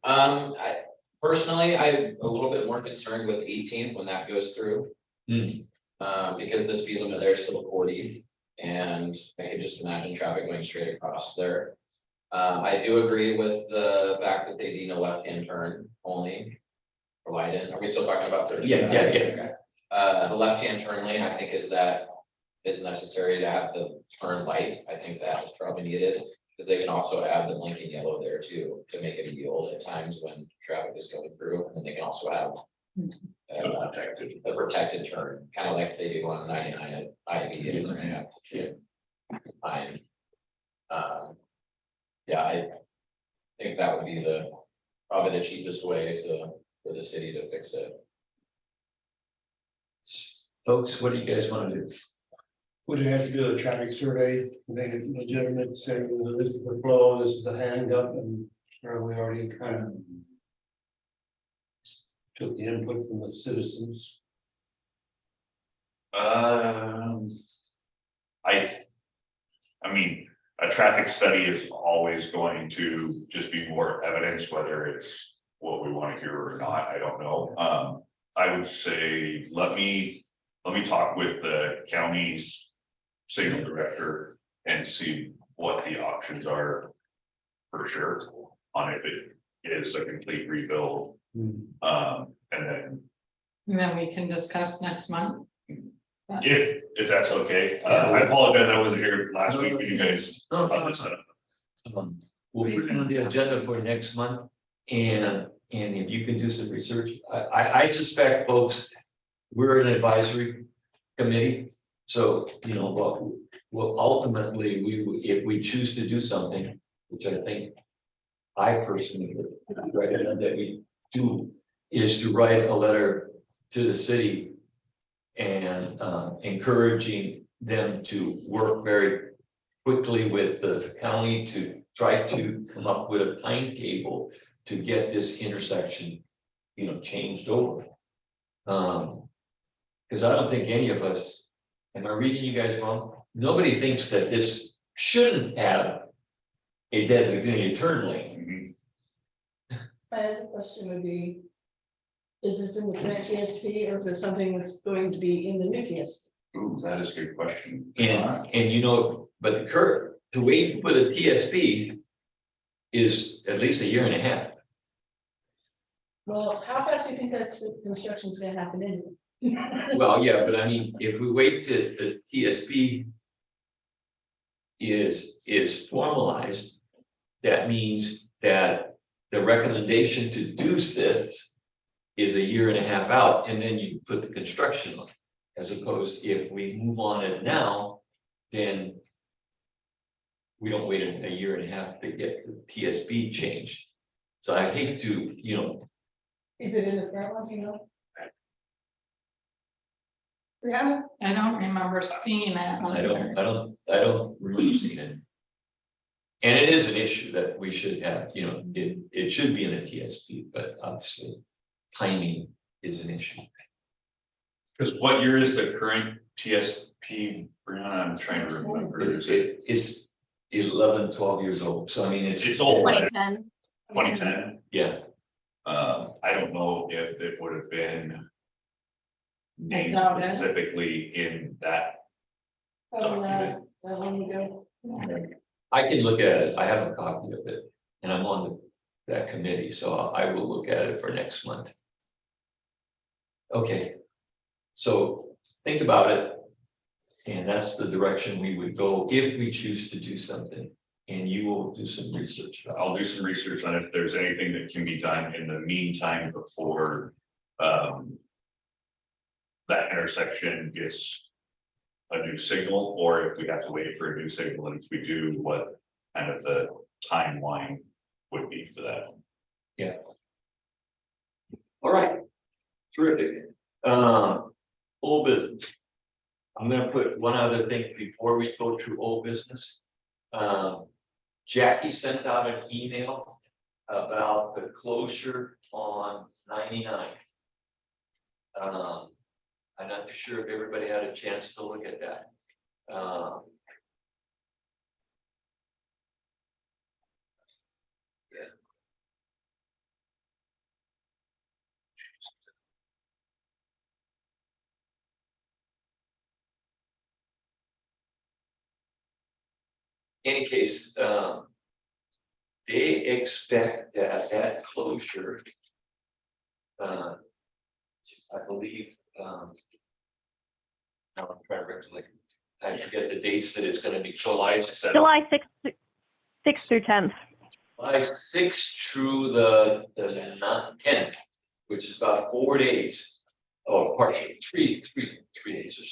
Speaker 6: I personally, I'm a little bit more concerned with 18th when that goes through. Because the speed limit there is still 40. And I can just imagine traffic going straight across there. I do agree with the fact that they need a left-hand turn only. For widen, are we still talking about 30?
Speaker 2: Yeah.
Speaker 6: Okay. The left-hand turn lane, I think is necessary to have the turn light. I think that is probably needed. Because they can also add the blinking yellow there too, to make it a yield at times when traffic is going through, and they can also have. A protected turn, kind of like they do on 99 at Ivy and Ramp. Fine. Yeah, I think that would be probably the cheapest way for the city to fix it.
Speaker 2: Folks, what do you guys want to do?
Speaker 9: Would you have to do a traffic survey, make it legitimate, say, well, this is the flow, this is the hang up, and are we already kind of took the input from the citizens?
Speaker 3: I mean, a traffic study is always going to just be more evidence, whether it's what we want to hear or not, I don't know. I would say, let me talk with the county's signal director and see what the options are for sure on if it is a complete rebuild. And
Speaker 4: then we can discuss next month.
Speaker 3: if that's okay, I apologize, I wasn't here last week when you guys brought this up.
Speaker 2: We'll put it on the agenda for next month, and if you can do some research, I suspect, folks, we're an advisory committee. So, you know, what ultimately, if we choose to do something, which I think I personally would recommend that we do, is to write a letter to the city and encouraging them to work very quickly with the county to try to come up with a timetable to get this intersection, you know, changed over. Because I don't think any of us, am I reading you guys wrong? Nobody thinks that this shouldn't have a designated turn lane.
Speaker 5: My other question would be, is this in the current TSP or is it something that's going to be in the new TSP?
Speaker 3: Ooh, that is a good question.
Speaker 2: And you know, but to wait for the TSP is at least a year and a half.
Speaker 5: Well, how fast do you think that's the construction's gonna happen anyway?
Speaker 2: Well, yeah, but I mean, if we wait till the TSP is formalized, that means that the recommendation to do this is a year and a half out, and then you put the construction on. As opposed, if we move on it now, then we don't wait a year and a half to get the TSP changed. So I hate to, you know,
Speaker 5: Is it in the current one, do you know?
Speaker 4: Yeah, I don't remember seeing it. on
Speaker 2: I
Speaker 4: there.
Speaker 2: don't remember seeing it. And it is an issue that we should have, you know, it should be in a TSP, but obviously timing is an issue.
Speaker 3: Because what year is the current TSP, Brianna? I'm trying to remember. Is it
Speaker 2: It's 11, 12 years old, so I mean,
Speaker 3: it's old, right?
Speaker 10: 2010.
Speaker 3: 2010.
Speaker 2: yeah.
Speaker 3: I don't know if it would have been named
Speaker 4: doubt it.
Speaker 3: specifically in that document.
Speaker 5: That long ago.
Speaker 2: I can look at it, I have a copy of it, and I'm on that committee, so I will look at it for next month. Okay, so think about it. And that's the direction we would go if we choose to do something, and you will do some research.
Speaker 3: I'll do some research on if there's anything that can be done in the meantime before that intersection gets a new signal, or if we have to wait for a new signal, and if we do, what kind of the timeline would be for that.
Speaker 2: Yeah. All right, terrific. Old business. I'm gonna put one other thing before we go through old business. Jackie sent out an email about the closure on 99. I'm not too sure if everybody had a chance to look at that. Yeah. any case, they expect that closure. I believe, now I'm trying to recollect, I forget the dates that it's gonna be July 7th.
Speaker 1: July 6th through 10th.
Speaker 2: July 6th through the 10th, which is about 4 days. Oh, partially, three days or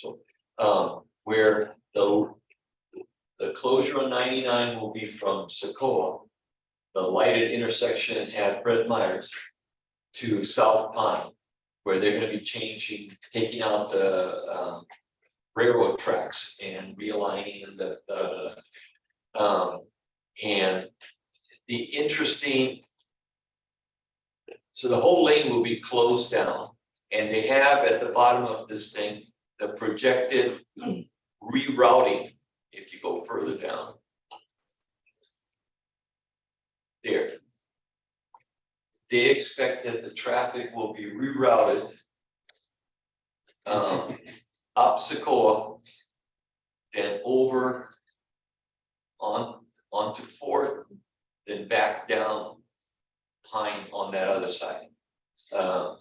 Speaker 2: so. Where the closure on 99 will be from Socoa, the lighted intersection at Fred Meyer's, to South Pine, where they're gonna be changing, taking out the railroad tracks and realigning and the interesting. So the whole lane will be closed down, and they have at the bottom of this thing, the projected rerouting, if you go further down. There. They expect that the traffic will be rerouted up Socoa, then over onto Fourth, then back down Pine on that other side. Now,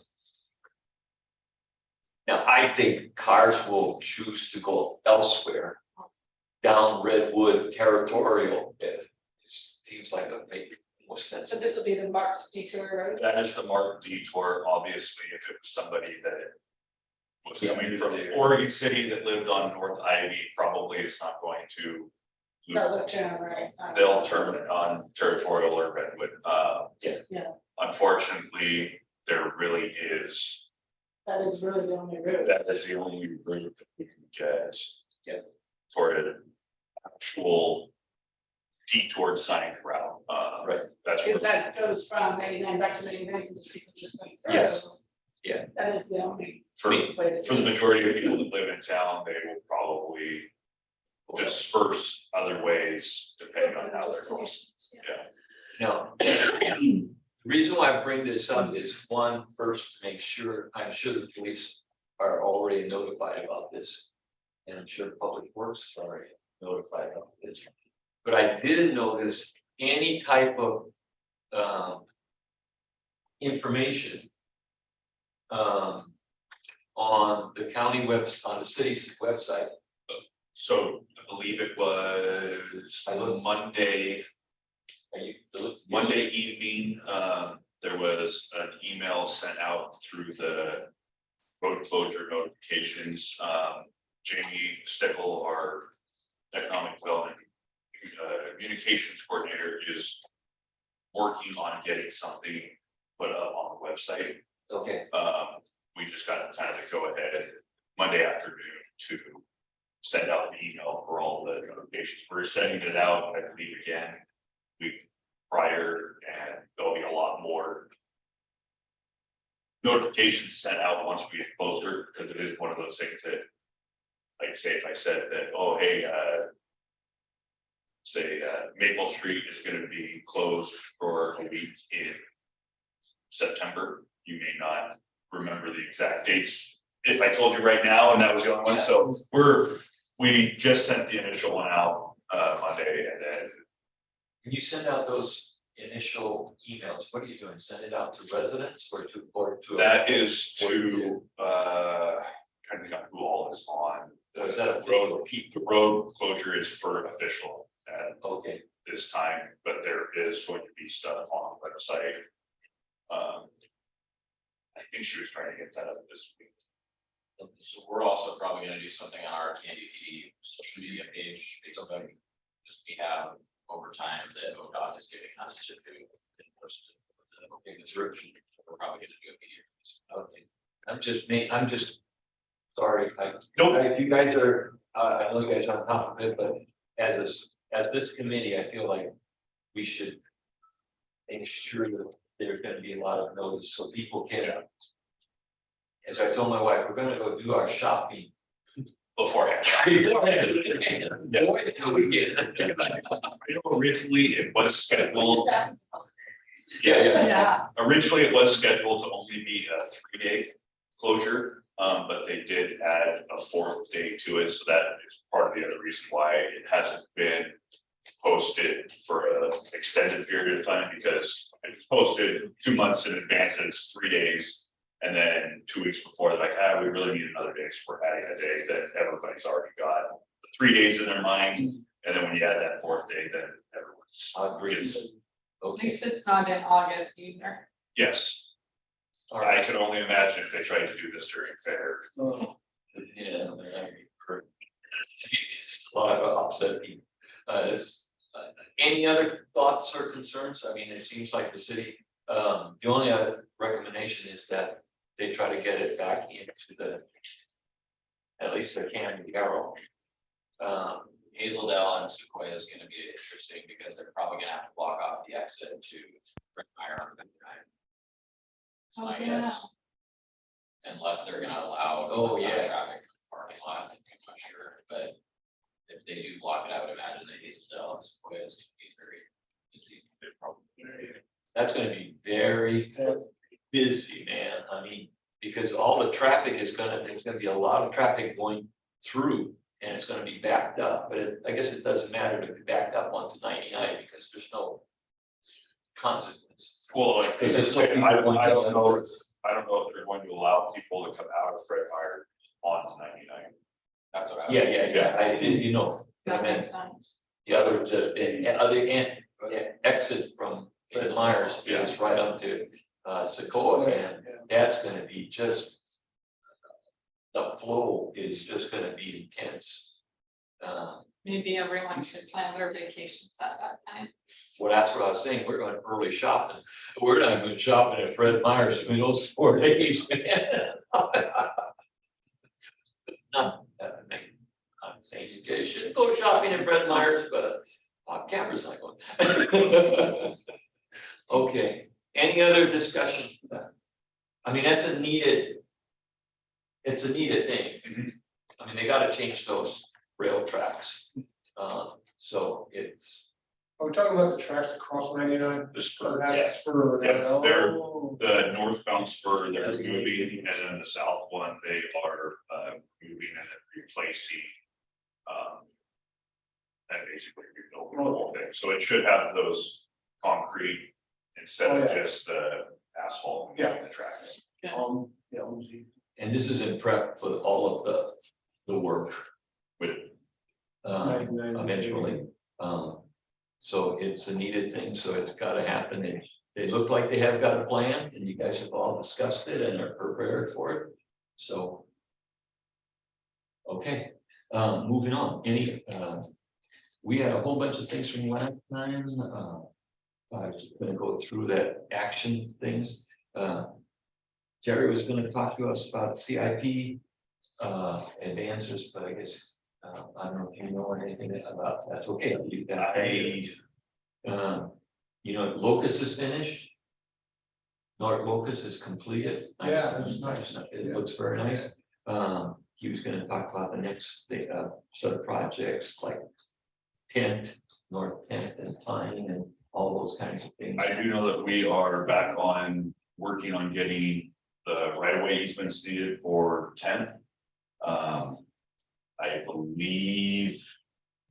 Speaker 2: I think cars will choose to go elsewhere, down Redwood Territorial. It seems like it makes more sense.
Speaker 5: So this will be the marked detour road.
Speaker 3: That is the marked detour, obviously, if it was somebody that was coming from Oregon City that lived on North Ivy, probably is not going to.
Speaker 5: They'll turn, right?
Speaker 3: They'll turn it on Territorial or Redwood.
Speaker 5: Yeah.
Speaker 3: Unfortunately, there really is,
Speaker 5: That is really the only route.
Speaker 3: that is the only route that we can get for an actual detour sign route.
Speaker 2: Right.
Speaker 3: That's
Speaker 5: Because
Speaker 3: what,
Speaker 5: that goes from 99 back to 99, because people just went through.
Speaker 2: Yes. Yeah.
Speaker 5: That is the only
Speaker 3: for,
Speaker 5: way to.
Speaker 3: for the majority of people that live in town, they will probably disperse other ways depending on how they're going. Yeah.
Speaker 2: Now, the reason why I bring this up is one, first, to make sure, I'm sure the police are already notified about this. And I'm sure Public Works is already notified about this. But I didn't notice any type of information on the county on the city's website.
Speaker 3: So I believe it was Monday evening, there was an email sent out through the road closure notifications. Jamie Stickle, our economic development communications coordinator, is working on getting something put up on the website.
Speaker 2: Okay.
Speaker 3: We just got kind of a go ahead Monday afternoon to send out the email for all the notifications. We're sending it out, I believe, again week prior, and there'll be a lot more notifications sent out once we get closer, because it is one of those things that, like, say, if I said that, oh, hey, say Maple Street is going to be closed for a week in September, you may not remember the exact dates if I told you right now, and that was the only one. So we just sent the initial one out Monday, and then.
Speaker 2: Can you send out those initial emails? What are you doing? Send it out to residents or to?
Speaker 3: That is to, trying to think of who all is on.
Speaker 2: Is that a
Speaker 3: The road closure is for official at
Speaker 2: Okay.
Speaker 3: this time, but there is going to be stuff on the website. I think she was trying to get that up this week.
Speaker 6: So we're also probably gonna do something on our Candy PD social media page, Facebook, because we have over time that ODOT is giving us to do in person. Okay, description, we're probably gonna do a video.
Speaker 2: Okay. I'm just sorry.
Speaker 3: Nope.
Speaker 2: If you guys are, I know you guys are on top of it, but as this committee, I feel like we should make sure that there's gonna be a lot of notice so people can. As I told my wife, we're gonna go do our shopping.
Speaker 3: Beforehand.
Speaker 2: Yeah.
Speaker 3: I know originally it was scheduled,
Speaker 5: Yeah.
Speaker 3: originally it was scheduled to only be a 3-day closure, but they did add a 4th day to it, so that is part of the other reason why it hasn't been posted for an extended period of time, because it's posted 2 months in advance, and it's 3 days. And then 2 weeks before, they're like, we really need another day, so we're adding a day that everybody's already got the 3 days in their mind. And then when you add that 4th day, then everyone's agrees.
Speaker 4: At
Speaker 2: Okay,
Speaker 4: least it's not in August either.
Speaker 3: Yes.
Speaker 2: all
Speaker 3: I
Speaker 2: right.
Speaker 3: could only imagine if they tried to do this during fair.
Speaker 2: Yeah, it's a lot of upset people. Any other thoughts or concerns? I mean, it seems like the city, the only other recommendation is that they try to get it back into the, at least the Canyon Carroll.
Speaker 6: Hazeldale and Sequoia is gonna be interesting because they're probably gonna have to block off the exit to Rick Meyer on 59. It's my guess. Unless they're gonna allow. Traffic from the parking lot, I'm not sure, but if they do block it, I would imagine that Hazeldale and Sequoia is gonna be very busy. They're probably
Speaker 2: That's gonna be very busy, man. I mean, because all the traffic is there's gonna be a lot of traffic going through. And it's gonna be backed up, but I guess it doesn't matter to be backed up onto 99 because there's no consequence.
Speaker 3: Well, like,
Speaker 2: Because there's
Speaker 3: I
Speaker 2: still
Speaker 3: don't
Speaker 2: people going down
Speaker 3: know,
Speaker 2: the-
Speaker 3: I don't know if they're going to allow people to come out of Fred Meyer onto 99.
Speaker 6: That's what I was.
Speaker 2: Yeah, you know, I
Speaker 4: That
Speaker 2: meant
Speaker 4: makes sense.
Speaker 2: the other, the other end, exit from Fred Meyer's is right onto Sequoia, and that's gonna be just. The flow is just gonna be intense.
Speaker 4: Maybe everyone should plan their vacations at that time.
Speaker 2: Well, that's what I was saying, we're going early shopping, we're not even shopping at Fred Meyer's in those 4 days, man. Not, I'm saying you guys should go shopping at Fred Meyer's, but camera's not going. Okay, any other discussion? I mean, it's a needed thing. I mean, they gotta change those rail tracks. So it's,
Speaker 9: Are we talking about the tracks across 99?
Speaker 3: The spur,
Speaker 9: That's for.
Speaker 3: Yeah, they're-
Speaker 9: Oh.
Speaker 3: the northbound spur, they're moving, and then the south one, they are moving and replacing. And basically rebuilding the whole thing, so it should have those concrete instead of just the asphalt between the tracks.
Speaker 9: Yeah, we'll see.
Speaker 2: and this is in prep for all of the work
Speaker 3: With
Speaker 2: eventually. So it's a needed thing, so it's gotta happen. They look like they have got a plan and you guys have all discussed it and are prepared for it. So. Okay, moving on, we had a whole bunch of things from last time. I'm just gonna go through that action things. Jerry was gonna talk to us about CIP advances, but I guess I don't know if you know anything about that. That's okay. You can. You know, Locust is finished. North Locust is completed. Nice.
Speaker 9: Yeah, it's nice.
Speaker 2: It looks very nice. He was gonna talk about the next set of projects like North 10th and Pine and all those kinds of things.
Speaker 3: I do know that we are back on working on getting the right of way easements needed for 10th. I believe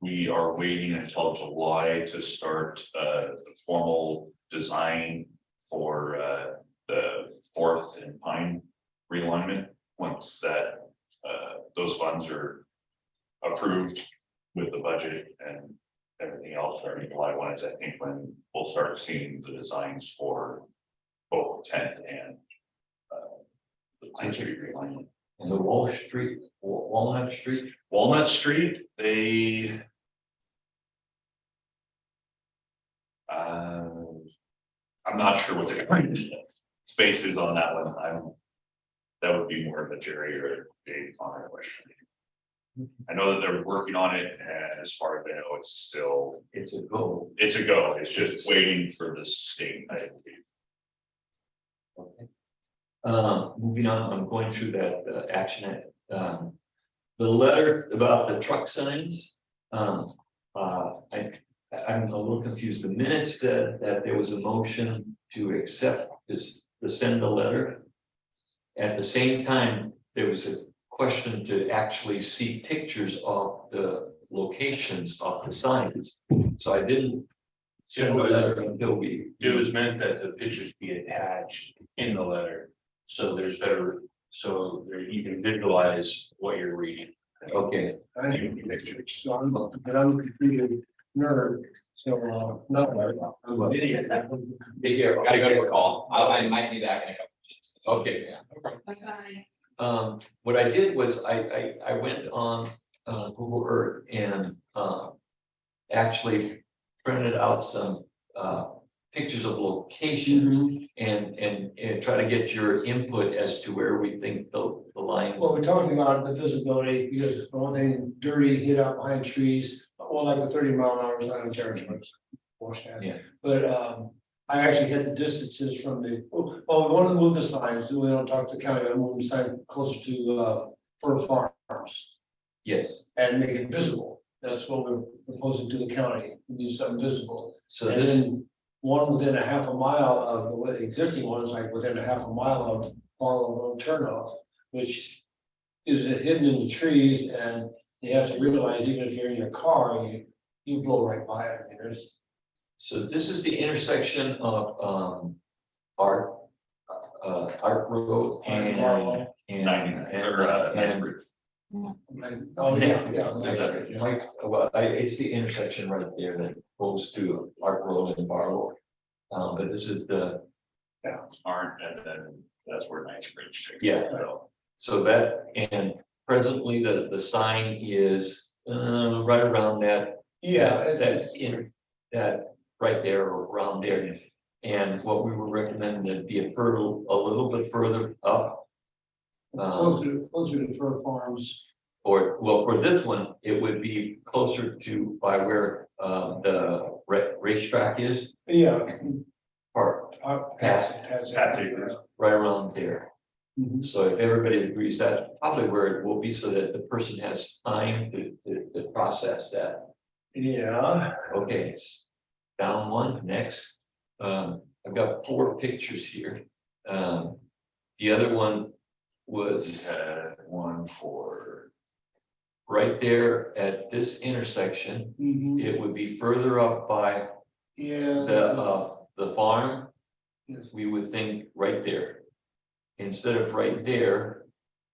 Speaker 3: we are waiting until July to start the formal design for the 4th and Pine realignment. Once that those funds are approved with the budget and everything else, starting July 1 is I think when we'll start seeing the designs for both 10th and the Pine Street realignment.
Speaker 2: And the Walnut Street,
Speaker 3: Walnut Street, they. I'm not sure what the current space is on that one. That would be more of a Jerry or a Dave Connor question. I know that they're working on it, and as far as I know, it's
Speaker 2: it's a go.
Speaker 3: a go. It's just waiting for the state, I believe.
Speaker 2: Okay. Moving on, I'm going through that action. The letter about the truck signs. I'm a little confused. The minutes that there was a motion to accept this, to send the letter. At the same time, there was a question to actually see pictures of the locations of the signs. So I didn't send a letter until we.
Speaker 8: It was meant that the pictures be attached in the letter, so there's better, so there you can visualize what you're reading.
Speaker 2: Okay,
Speaker 9: I think pictures, so I'm a computer nerd, so, no, I'm an idiot.
Speaker 6: Hey, here, gotta go to a call. I might be back in a couple minutes.
Speaker 2: okay.
Speaker 6: Yeah.
Speaker 4: Bye-bye.
Speaker 2: What I did was I went on Google Earth and actually printed out some pictures of locations and try to get your input as to where we think the lines.
Speaker 9: Well, we're talking about the visibility, because the one thing, dirty, hid out behind trees, well, like the 30-mile-an-hour sign in territories.
Speaker 2: Yeah.
Speaker 9: But I actually had the distances from the, we wanted to move the signs, so we don't talk to the county, I moved the sign closer to Fur Farms
Speaker 2: Yes,
Speaker 9: and make it visible. That's what we're proposing to the county, we need something visible.
Speaker 2: so
Speaker 9: And
Speaker 2: this,
Speaker 9: then one within a half a mile of the existing one is like within a half a mile of Barlow Road turnoff, which is hidden in the trees, and you have to realize even if you're in your car, you blow right by it. I mean, there's,
Speaker 2: so this is the intersection of Art Road and.
Speaker 3: 99 or
Speaker 2: And
Speaker 9: oh, yeah,
Speaker 2: Mike, well, it's the intersection right there that goes to Art Road and Barlow. But this is the,
Speaker 3: Aren't, and then that's where Nice Bridge. takes
Speaker 2: Yeah.
Speaker 3: it, so.
Speaker 2: so that, and presently the sign is right around that. That right there or around there. And what we were recommending to be a little bit further up.
Speaker 9: closer to Fur Farms.
Speaker 2: Or, well, for this one, it would be closer to by where the racetrack is,
Speaker 9: Yeah.
Speaker 2: or
Speaker 9: Pat's
Speaker 3: Acres.
Speaker 2: right around there.
Speaker 9: Mhm.
Speaker 2: So if everybody agrees, that's probably where it will be, so that the person has time to process that.
Speaker 9: Yeah.
Speaker 2: Okay, down one, next. I've got 4 pictures here. The other one was
Speaker 3: Had one for,
Speaker 2: right there at this intersection.
Speaker 9: Mhm.
Speaker 2: It would be further up by
Speaker 9: Yeah.
Speaker 2: the farm.
Speaker 9: Yes.
Speaker 2: We would think right there. Instead of right there,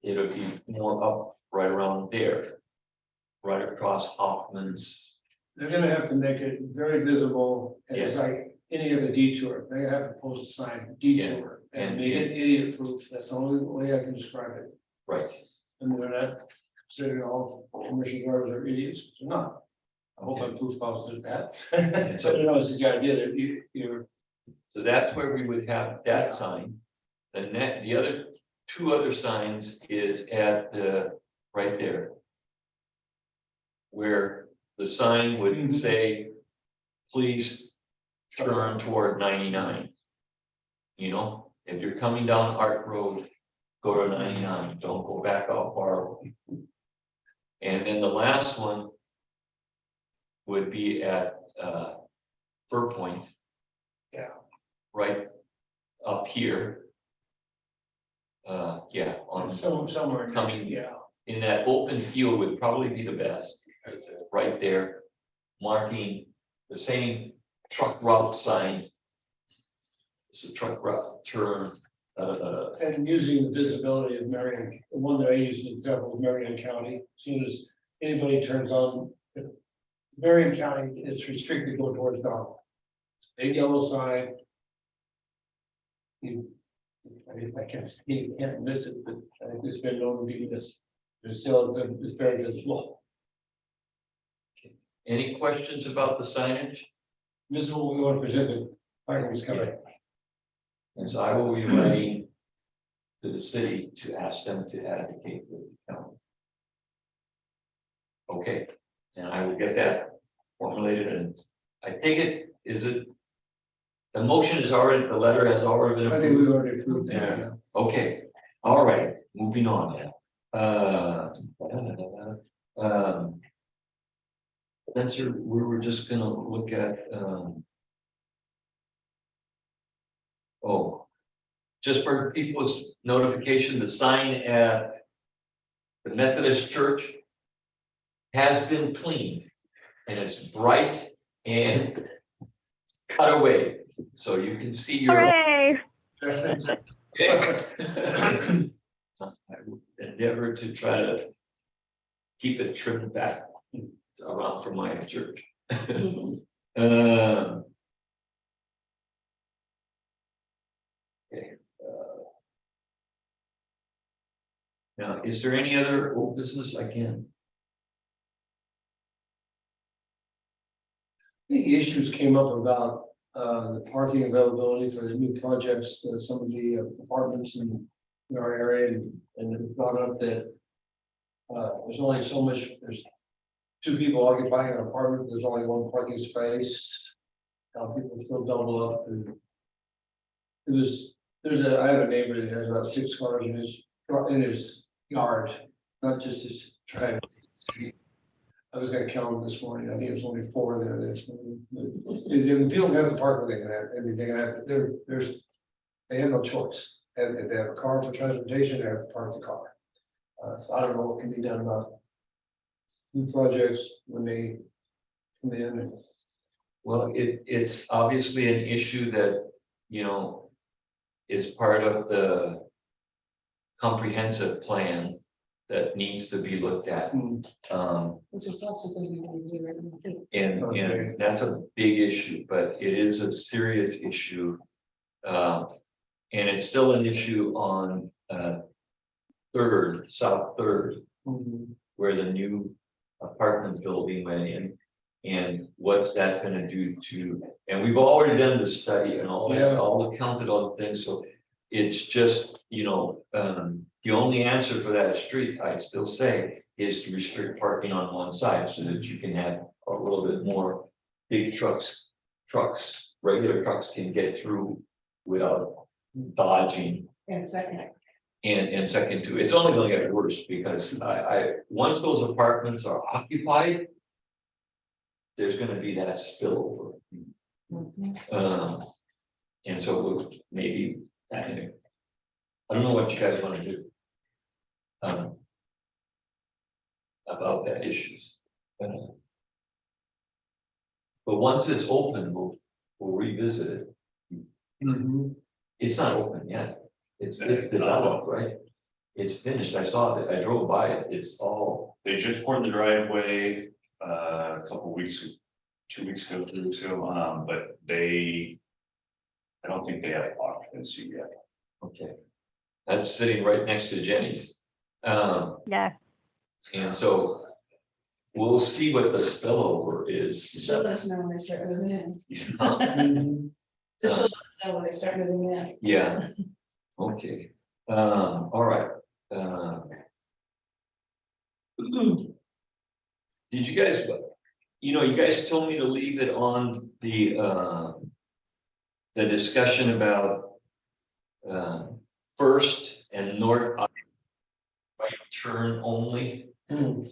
Speaker 2: it would be more up right around there. Right across Hoffman's.
Speaker 9: They're gonna have to make it very visible, and it's
Speaker 2: Yes.
Speaker 9: like any other detour, they have to post a sign, detour, and
Speaker 2: And-
Speaker 9: make it idiot proof, that's the only way I can describe it.
Speaker 2: Right.
Speaker 9: And they're not, saying all commercial drivers are idiots, they're not. I hope
Speaker 2: Okay.
Speaker 9: my proof positive that. So, you know, it's the idea that you're,
Speaker 2: So that's where we would have that sign. The other 2 other signs is at the, right there. Where the sign would
Speaker 9: Mhm.
Speaker 2: say, please turn toward 99. You know, if you're coming down Art Road, go to 99, don't go back out Barlow. And then the last one would be at Fur Point.
Speaker 9: Yeah.
Speaker 2: Right up here. Yeah, on
Speaker 9: somewhere.
Speaker 2: Coming.
Speaker 9: Yeah.
Speaker 2: in that open field would probably be the best. Right there, marking the same truck route sign. It's a truck route turn.
Speaker 9: And using the visibility of Marion, the one that I use as an example of Marion County, as soon as anybody turns on. Marion County is restricted to go towards Donald. Big yellow sign. I can't see, you can't miss it, but I think it's been known to be this, there's still, it's very visible.
Speaker 2: Any questions about the signage?
Speaker 9: This is what we want to present, the parking is coming.
Speaker 2: And so I will be writing to the city to ask them to advocate with the county. Okay, and I will get that formulated, and I think it, is it? The motion is already, the letter has already been
Speaker 9: I think
Speaker 2: approved.
Speaker 9: we've already approved that.
Speaker 2: Yeah. Okay, all right, moving on. Spencer, we were just gonna look at, oh, just for people's notification, the sign at the Methodist church has been cleaned and it's bright and cut away, so you can see your.
Speaker 1: Hooray!
Speaker 2: I would endeavor to try to keep it trimmed back around from my church. Uh, Okay. Now, is there any other old business I can?
Speaker 9: The issues came up about the parking availability for the new projects, some of the apartments in our area, and it brought up that there's only so much, there's two people occupying an apartment, there's only one parking space. People still double up, and I have a neighbor that has about 6 cars in his yard, not just his driveway. I was gonna count them this morning, I think it was only 4 there this morning. If people have to park where they can have, I mean, they can have, they have no choice. And if they have a car for transportation, they have to park the car. So I don't know what can be done about new projects when they come in and.
Speaker 2: Well, it's obviously an issue that, you know, is part of the comprehensive plan that needs to be looked at.
Speaker 5: Which is also going to be reviewed, I think.
Speaker 2: And that's a big issue, but it is a serious issue. And it's still an issue on South Third, where the new apartment building went in. And what's that gonna do to, and we've already done the study and all that, all the counted all the things, so it's just, you know, the only answer for that street, I still say, is to restrict parking on one side so that you can have a little bit more big trucks, regular trucks can get through without dodging.
Speaker 5: And second,
Speaker 2: And second too, it's only gonna get worse because once those apartments are occupied, there's gonna be that spillover. And so we'll maybe, I don't know what you guys wanna do. About that issues. But once it's open, we'll revisit it. It's not open yet. It's developed, right? It's finished. I saw it. I drove by it. It's all.
Speaker 3: They just poured the driveway, a couple weeks, 2 weeks ago, 3 weeks ago, but I don't think they have occupancy yet.
Speaker 2: Okay. That's sitting right next to Jenny's.
Speaker 1: Yeah.
Speaker 2: And so we'll see what the spillover is.
Speaker 5: so let us know when they start moving in. Just so let us know when they start moving in.
Speaker 2: Yeah. Okay. All right. Did you guys, you guys told me to leave it on the discussion about First and North right turn only. And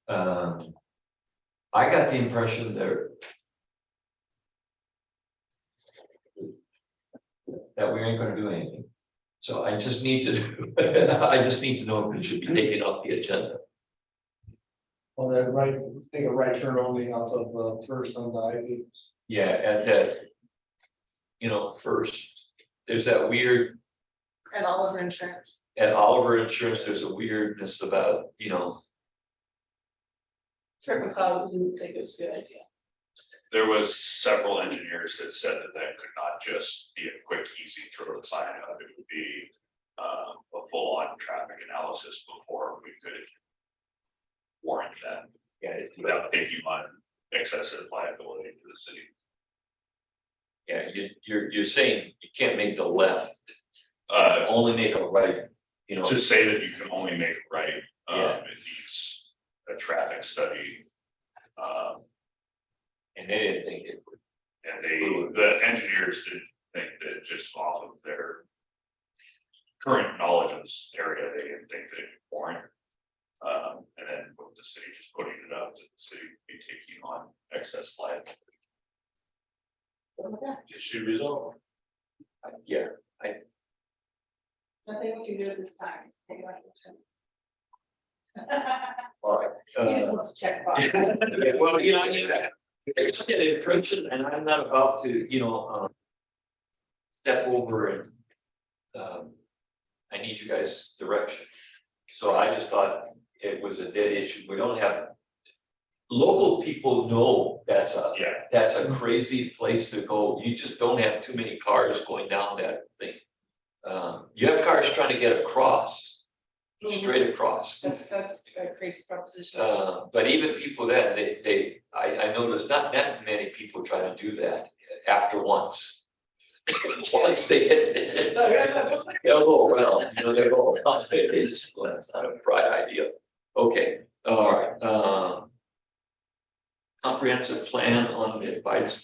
Speaker 2: I got the impression that we ain't gonna do anything. So I just need to know if it should be taken off the agenda.
Speaker 9: On that right, take a right turn only off of First on the Ivy.
Speaker 2: Yeah, at that, First, there's that weird,
Speaker 5: And Oliver Insurance.
Speaker 2: at Oliver Insurance, there's a weirdness about,
Speaker 5: Kirk McCloud didn't think it was a good idea.
Speaker 3: There was several engineers that said that could not just be a quick, easy throw the sign up. It would be a full-on traffic analysis before we could warrant that.
Speaker 2: yeah, it's,
Speaker 3: Without taking on excessive liability to the city.
Speaker 2: yeah, you're saying you can't make the left,
Speaker 3: Uh,
Speaker 2: only make a right,
Speaker 3: to say that you can only make it right,
Speaker 2: Yeah.
Speaker 3: it needs a traffic study.
Speaker 2: and they didn't think it would.
Speaker 3: And the engineers did think that just off of their current knowledge of this area, they didn't think that it would warrant. And then with the city just putting it up, that the city would be taking on excess liability. Issue resolved.
Speaker 2: Yeah,
Speaker 5: Nothing we can do at this time. Take it off the agenda.
Speaker 2: All right.
Speaker 5: Check box.
Speaker 2: Well, you know, I get the impression, and I'm not about to, step over and, I need you guys' direction. So I just thought it was a dead issue. We don't have, local people know that's a crazy place to go. You just don't have too many cars going down that thing. You have cars trying to get across, straight across.
Speaker 5: That's a crazy proposition.
Speaker 2: But even people that I noticed not that many people try to do that after once. Once they hit. They'll go around, they're all, they just, well, that's not a bright idea. Okay, all right, comprehensive plan on the advice,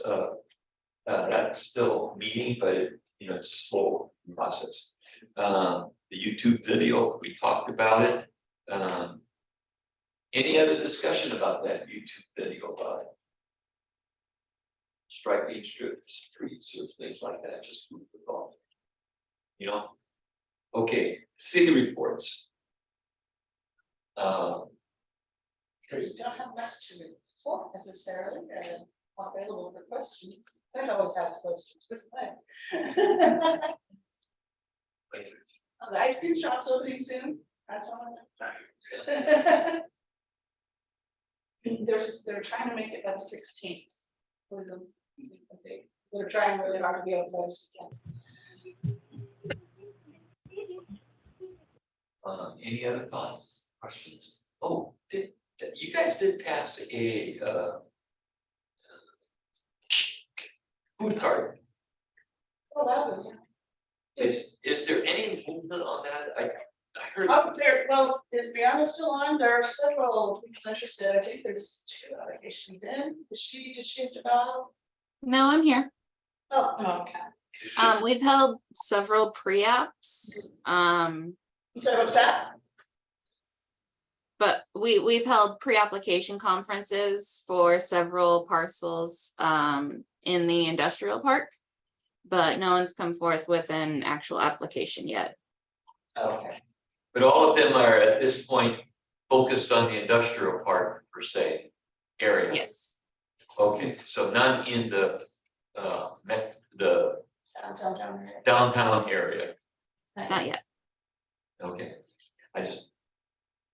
Speaker 2: that's still meeting, but it's a slow process. The YouTube video, we talked about it. Any other discussion about that YouTube video about it? Striping strips, streets or things like that, just move the thought. Okay, city reports.
Speaker 5: Don't have much to report necessarily, and available for questions. I always ask questions, just The ice cream shop's opening soon, that's all. They're trying to make it by the 16th. They're trying really hard to be able to.
Speaker 2: Any other thoughts, questions? Oh, you guys did pass a food cart.
Speaker 5: Oh, that one, yeah.
Speaker 2: Is there any movement on that? I heard.
Speaker 5: Up there, well, is Brianna still on? There are several people interested. I think there's 2 applications in. Did she develop?
Speaker 10: No, I'm here.
Speaker 5: Oh, okay.
Speaker 10: We've held several pre-apps.
Speaker 5: So what's that?
Speaker 10: But we've held pre-application conferences for several parcels in the industrial park. But no one's come forth with an actual application yet.
Speaker 2: Okay. But all of them are at this point focused on the industrial park per se area.
Speaker 10: Yes.
Speaker 2: Okay, so none in the downtown area.
Speaker 10: Not yet.
Speaker 2: Okay,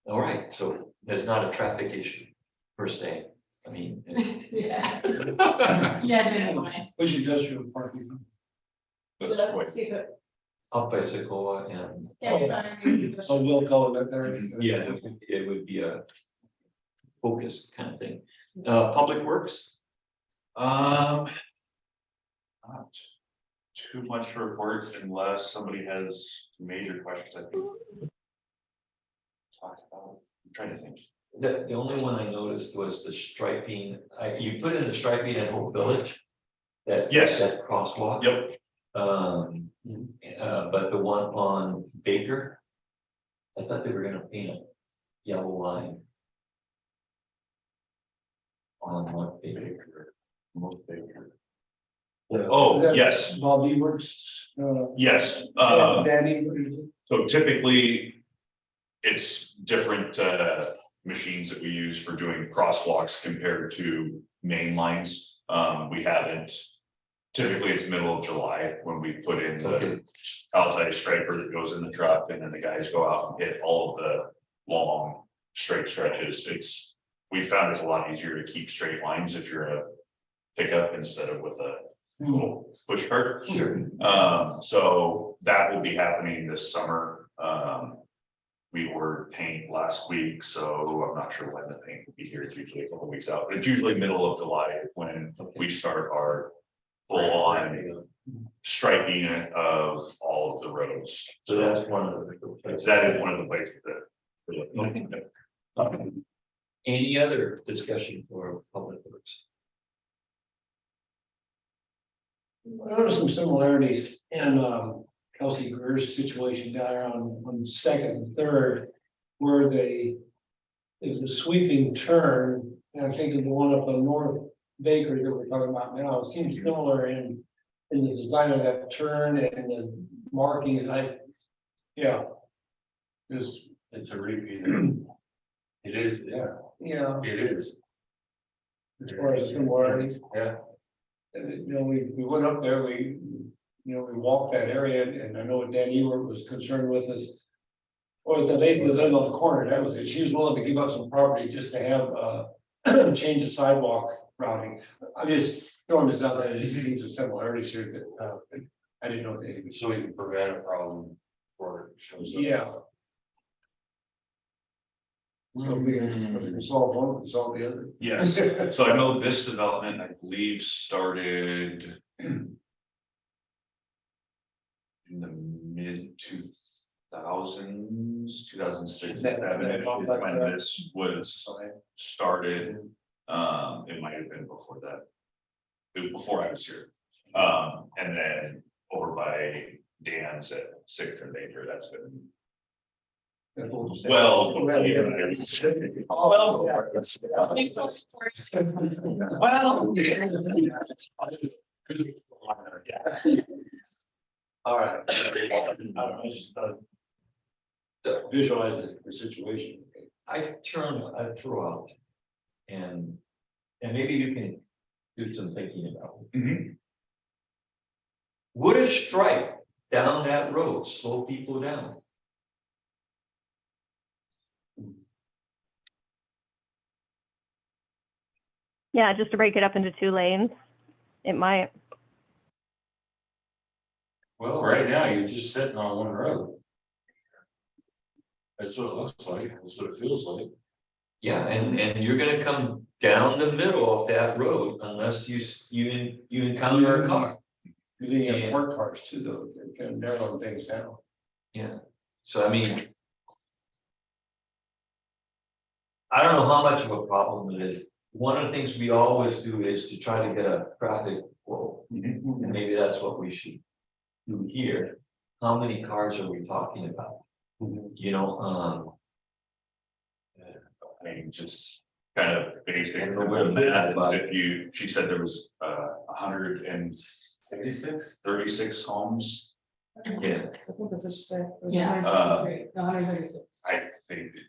Speaker 2: all right, so there's not a traffic issue per se. I mean.
Speaker 5: Yeah.
Speaker 9: Which industrial park?
Speaker 3: That's
Speaker 5: Let's
Speaker 3: quite,
Speaker 5: see if
Speaker 2: Up by Sequoia and,
Speaker 9: So we'll call it there.
Speaker 2: yeah, it would be a focused kind of thing. Public Works,
Speaker 3: not too much to report unless somebody has major questions, I think. Talked about, I'm trying to think.
Speaker 2: the only one I noticed was the striping, you put in the striping at Hope Village.
Speaker 3: Yes.
Speaker 2: That crosswalk.
Speaker 3: Yep,
Speaker 2: But the one on Baker. I thought they were gonna paint a yellow line. On what Baker.
Speaker 3: most Baker.
Speaker 9: Is
Speaker 3: Oh,
Speaker 9: that
Speaker 3: yes,
Speaker 9: Bob Eberts.
Speaker 3: yes,
Speaker 9: Danny, what is it?
Speaker 3: so typically. It's different machines that we use for doing crosswalks compared to main lines. We haven't. Typically, it's middle of July when we put in the outside striper that goes in the truck, and then the guys go out and hit all of the long straight stretches. We found it's a lot easier to keep straight lines if you're a pickup instead of with a little push cart.
Speaker 2: Sure.
Speaker 3: So that will be happening this summer. We ordered paint last week, so I'm not sure when the paint will be here. It's usually a couple weeks out, but it's usually middle of July when we start our full on striping of all of the roads.
Speaker 2: So that's one of the places.
Speaker 3: That is one of the places that.
Speaker 2: Any other discussion for Public Works?
Speaker 9: I noticed some similarities in Kelsey Greer's situation down there on Second and Third, where there's a sweeping turn, and I'm thinking the one up on North Baker that we're talking about now, it seems similar in the design of that turn and the markings, yeah. It's
Speaker 8: It's a repeat. It is, yeah,
Speaker 9: Yeah,
Speaker 8: it is.
Speaker 9: as far as similarities.
Speaker 8: Yeah.
Speaker 9: And, you know, we went up there, we walked that area, and I know what Dan Ewert was concerned with is. Or the lady that lived on the corner, that was it, she was willing to give up some property just to have, change the sidewalk routing. I'm just throwing this out there, I just see some similarities here that, I didn't know they.
Speaker 8: So we can prevent a problem before it shows up.
Speaker 9: Yeah. So we can solve one, we can solve the other.
Speaker 3: Yes, so I know this development, I believe, started. In the mid 2000s, 2006,
Speaker 9: That-
Speaker 3: 2007, when this was started. It might have been before that. It was before I was here. And then over by Dan's at Sixth and Baker, that's been. Well.
Speaker 9: All right. I just visualize the situation.
Speaker 2: I throw out. And maybe you can do some thinking about it.
Speaker 3: Mhm.
Speaker 2: Would a stripe down that road slow people down?
Speaker 1: Yeah, just to break it up into 2 lanes, it might.
Speaker 8: Well, right now, you're just sitting on one road. That's what it looks like, that's what it feels like.
Speaker 2: Yeah, and you're gonna come down the middle of that road unless you encounter a car.
Speaker 9: You think you have parked cars too, though, they're kind of narrowing things down.
Speaker 2: Yeah, so I mean. I don't know how much of a problem it is. One of the things we always do is to try to get a traffic flow. And maybe that's what we should do here. How many cars are we talking about? You know,
Speaker 3: I mean, just kind of basic
Speaker 2: I don't know where to put
Speaker 3: math,
Speaker 2: it, but-
Speaker 3: if she said there was 136 homes.
Speaker 2: yeah,
Speaker 5: I think that's what she said. It was
Speaker 4: Yeah.
Speaker 5: 163, no, 136.
Speaker 3: I think that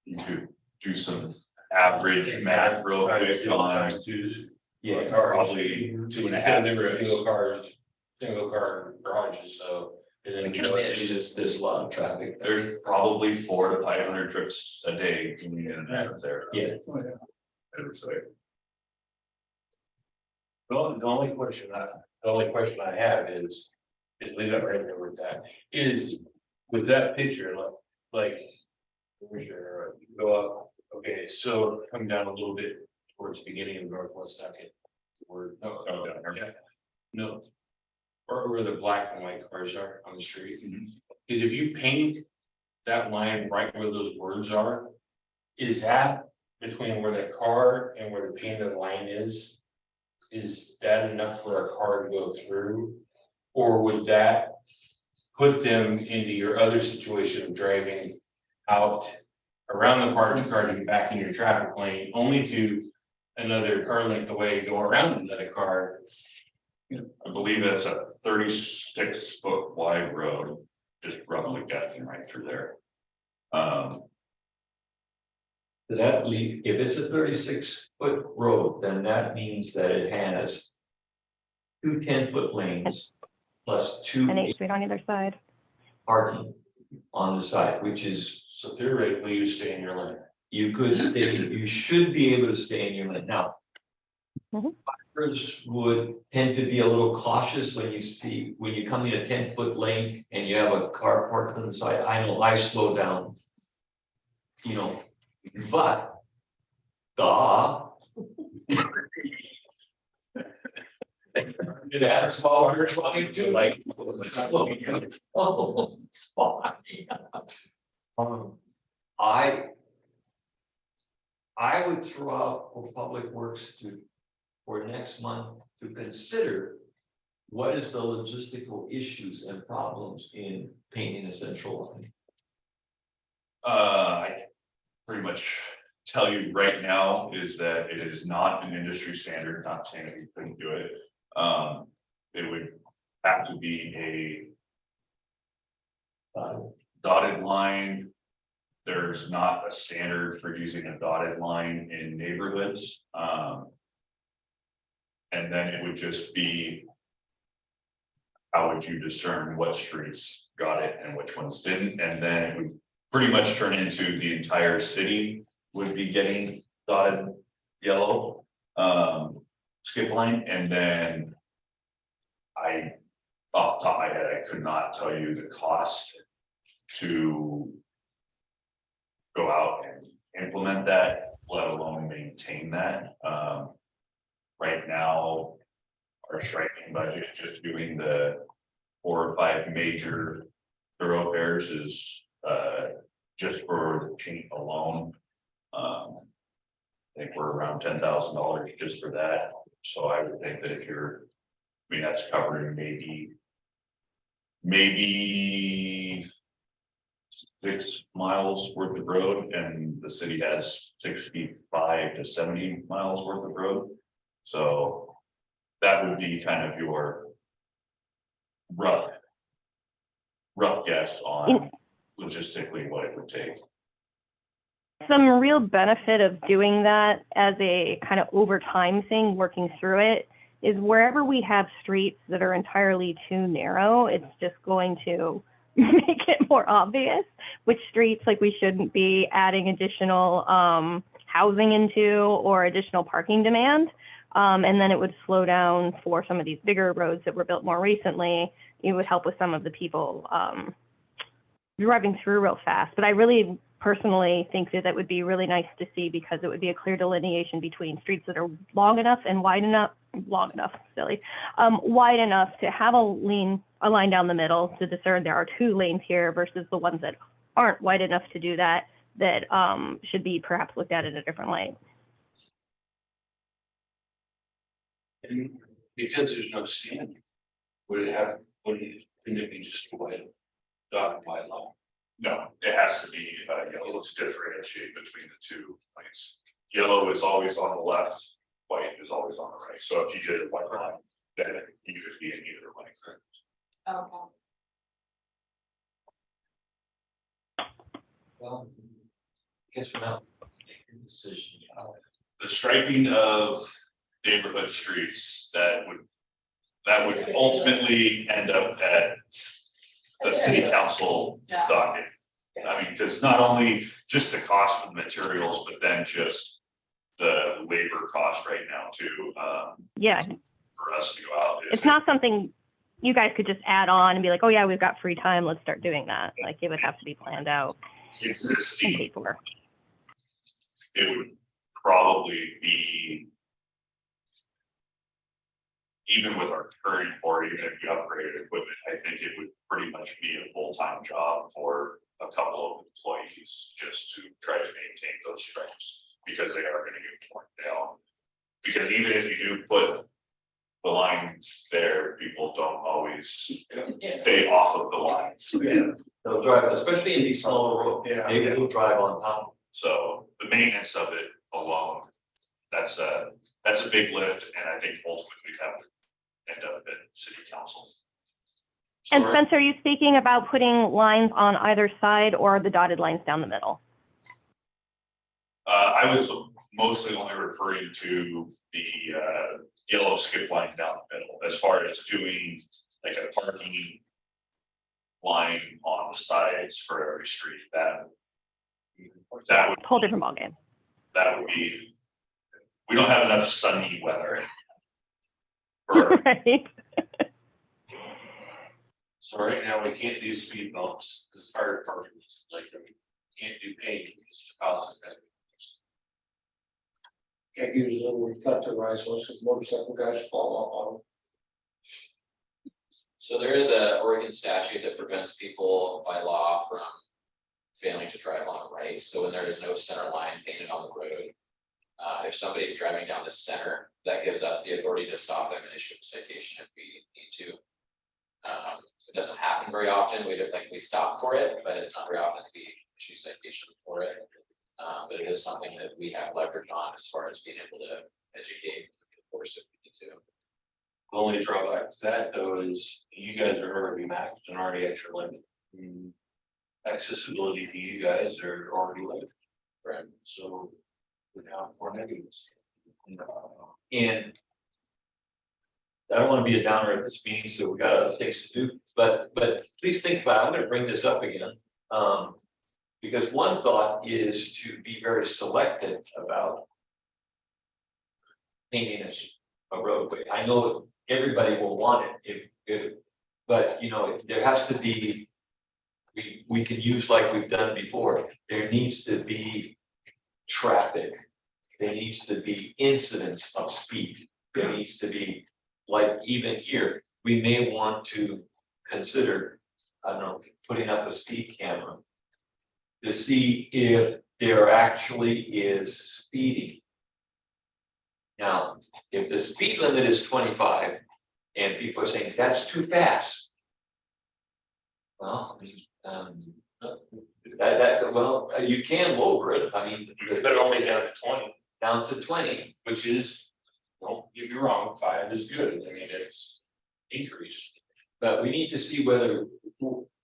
Speaker 3: you could do some average math real quick on.
Speaker 2: yeah.
Speaker 3: Probably 2.5
Speaker 8: There were
Speaker 3: trips.
Speaker 8: single car garages, so. and
Speaker 2: I
Speaker 8: then
Speaker 2: can imagine there's a lot of traffic.
Speaker 3: There's probably 400 to 500 trips a day coming in and out of there.
Speaker 2: Yeah.
Speaker 3: I would say.
Speaker 8: Well, the only question I have is leave it right there with that, is with that picture, like. Where's your, go up, okay, so come down a little bit towards the beginning of Northwest Second. Or, no,
Speaker 3: Oh, down here.
Speaker 8: yeah, no. Or where the black and white cars are on the street,
Speaker 3: Mhm.
Speaker 8: because if you paint that line right where those words are. Is that between where the car and where the painted line is? Is that enough for a car to go through? Or would that put them into your other situation of driving out around the parked car to get back in your traffic lane, only to another car length away, go around another car?
Speaker 3: I believe it's a 36-foot wide road, just roughly guessing right through there.
Speaker 2: So that leave, if it's a 36-foot road, then that means that it has 2 10-foot lanes plus 2
Speaker 1: And 8 feet on either side.
Speaker 2: parking on the side, which is,
Speaker 8: So theoretically, you stay in your lane.
Speaker 2: you could stay, you should be able to stay in your lane. Now,
Speaker 1: Mhm.
Speaker 2: bikers would tend to be a little cautious when you come in a 10-foot lane and you have a car parked on the side. I know I slow down. You know, but that's what we're trying to like. Oh, fine. I would throw out for Public Works for next month to consider what is the logistical issues and problems in painting a central line.
Speaker 3: I pretty much tell you right now is that it is not an industry standard, not saying that you couldn't do it. It would have to be a dotted line there's not a standard for using a dotted line in neighborhoods. And then it would just be, how would you discern what streets got it and which ones didn't? And then it would pretty much turn into the entire city would be getting dotted yellow skip line. And then off the top of my head, I could not tell you the cost to go out and implement that, let alone maintain that. Right now, our striking budget, just doing the 4 or 5 major thoroughfares is just for the paint alone. I think we're around $10,000 just for that. So I would think that if you're, I mean, that's covering maybe 6 miles worth of road, and the city has 65 to 70 miles worth of road. So that would be kind of your rough guess on logistically what it would take.
Speaker 1: Some real benefit of doing that as a kind of over time thing, working through it, is wherever we have streets that are entirely too narrow, it's just going to make it more obvious which streets like we shouldn't be adding additional housing into or additional parking demand. And then it would slow down for some of these bigger roads that were built more recently. It would help with some of the people driving through real fast. But I really personally think that that would be really nice to see, because it would be a clear delineation between streets that are long enough and wide enough to have a line down the middle to discern there are 2 lanes here versus the ones that aren't wide enough to do that, should be perhaps looked at in a different light.
Speaker 8: And because there's no standard, would it be just a white dot, white line?
Speaker 3: No, it has to be yellow to differentiate between the 2 lanes. Yellow is always on the left, white is always on the right. So if you did a white line, then you could be in either lane.
Speaker 4: Okay.
Speaker 2: Well, I guess we're not making a decision.
Speaker 3: The striping of neighborhood streets, that would ultimately end up at the city council
Speaker 4: Yeah.
Speaker 3: docket. I mean, because not only just the cost of the materials, but then just the labor cost right now too,
Speaker 1: Yeah,
Speaker 3: for us to go out.
Speaker 1: it's not something you guys could just add on and be like, oh yeah, we've got free time, let's start doing that. Like, it would have to be planned out and
Speaker 3: Existing,
Speaker 1: paid for.
Speaker 3: it would probably be, even with our current, or even if you upgraded equipment, I think it would pretty much be a full-time job for a couple of employees just to try to maintain those stripes, because they are gonna get torn down. Because even if you do put the lines there, people don't always stay off of the lines.
Speaker 2: Yeah, they'll drive, especially in these smaller roads.
Speaker 8: Yeah.
Speaker 2: Maybe they'll drive on top.
Speaker 3: So the maintenance of it alone, that's a big lift, and I think ultimately that would end up at city council.
Speaker 1: And
Speaker 2: Sorry.
Speaker 1: Spencer, are you speaking about putting lines on either side or the dotted lines down the middle?
Speaker 3: I was mostly only referring to the yellow skip line down the middle, as far as doing like a parking line on the sides for every street. That would,
Speaker 1: Whole different ballgame.
Speaker 3: that would be, we don't have enough sunny weather. For,
Speaker 1: Right?
Speaker 8: So right now, we can't do speed bumps, because fire departments, like, can't do paint, because the cost of that.
Speaker 9: Can't use a little reflector rise, once the motorcycle guys fall off on them.
Speaker 6: So there is a Oregon statute that prevents people by law from failing to drive on the right. So when there is no center line painted on the road, if somebody's driving down the center, that gives us the authority to stop them and issue a citation if we need to. It doesn't happen very often. We stop for it, but it's not very often we issue citation for it. But it is something that we have leverage on as far as being able to educate and enforce if we need to.
Speaker 8: The only drawback to that though is you guys are already maxed and already at your limit. accessibility to you guys are already like,
Speaker 6: Right.
Speaker 8: so. We're down 4 negatives.
Speaker 2: And I don't want to be a downer at this meeting, so we got other things to do, but please think about, I'm gonna bring this up again. Because one thought is to be very selective about painting a roadway. I know everybody will want it but you know, there has to be, we can use like we've done before, there needs to be traffic. There needs to be incidents of speed. There needs to be, like even here, we may want to consider, I don't know, putting up a speed camera to see if there actually is speeding. Now, if the speed limit is 25 and people are saying that's too fast. Well, you can lower it, I mean.
Speaker 8: But only down to 20,
Speaker 2: Down to 20,
Speaker 8: which is, don't get me wrong, 5 is good. I mean, it's increased.
Speaker 2: but we need to see whether,